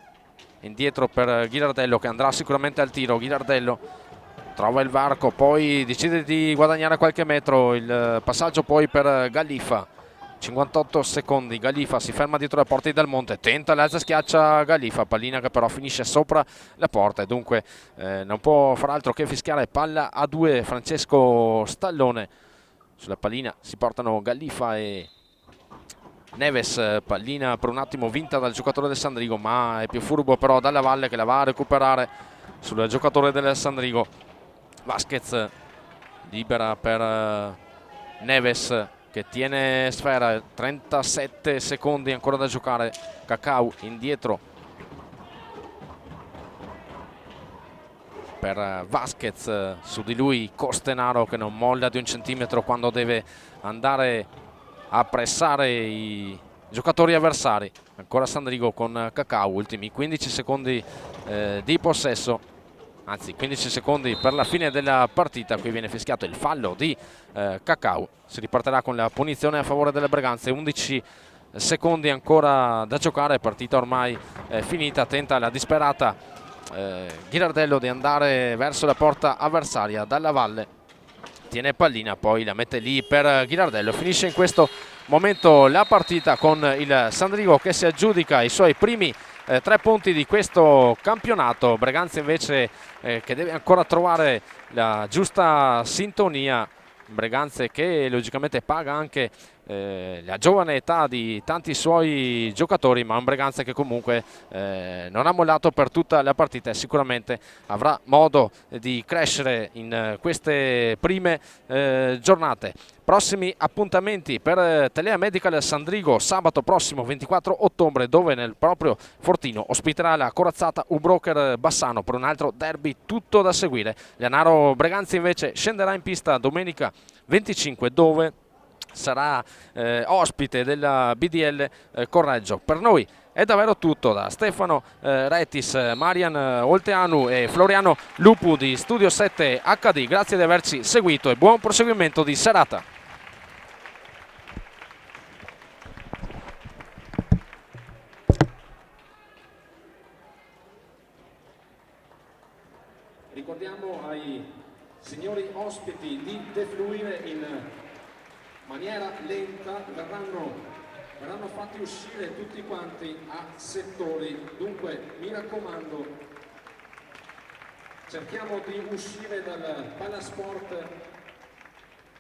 Speaker 2: indietro per Ghirardello che andrà sicuramente al tiro. Ghirardello trova il varco, poi decide di guadagnare qualche metro. Il passaggio poi per Gallifa, 58 secondi. Gallifa si ferma dietro le porte di Del Monte, tenta l'alza, schiaccia Gallifa, pallina che però finisce sopra la porta e dunque non può far altro che fischiare palla a 2 Francesco Stallone. Sulla pallina si portano Gallifa e Neves, pallina per un attimo vinta dal giocatore del Sandrigo, ma è più furbo però Dalla Valle che la va a recuperare sul giocatore del Sandrigo. Vasquez libera per Neves che tiene sfera, 37 secondi ancora da giocare. Cacau indietro per Vasquez, su di lui Costenaro che non molla di un centimetro quando deve andare a pressare i giocatori avversari. Ancora Sandrigo con Cacau, ultimi 15 secondi di possesso, anzi 15 secondi per la fine della partita. Qui viene fischiato il fallo di Cacau, si ripartirà con la punizione a favore delle Breganze. 11 secondi ancora da giocare, partita ormai finita. Tenta la disperata Ghirardello di andare verso la porta avversaria. Dalla Valle tiene pallina, poi la mette lì per Ghirardello. Finisce in questo momento la partita con il Sandrigo che si aggiudica i suoi primi 3 punti di questo campionato. Breganze invece che deve ancora trovare la giusta sintonia. Breganze che logicamente paga anche la giovane età di tanti suoi giocatori, ma un Breganze che comunque non ha mollato per tutta la partita e sicuramente avrà modo di crescere in queste prime giornate. Prossimi appuntamenti per Telea Medical Sandrigo sabato prossimo 24 ottobre, dove nel proprio fortino ospiterà la corazzata U-Broker Bassano per un altro derby tutto da seguire. Leonaro Breganze invece scenderà in pista domenica 25, dove sarà ospite della BDL Correggio. Per noi è davvero tutto da Stefano Rettis, Marian Olteanu e Floriano Lupu di Studio 7 HD. Grazie di averci seguito e buon proseguimento di serata.
Speaker 1: Ricordiamo ai signori ospiti di defluire in maniera lenta, verranno fatti uscire tutti quanti a settori, dunque mi raccomando cerchiamo di uscire dal palasport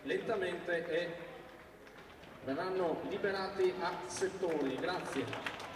Speaker 1: lentamente e verranno liberati a settori. Grazie.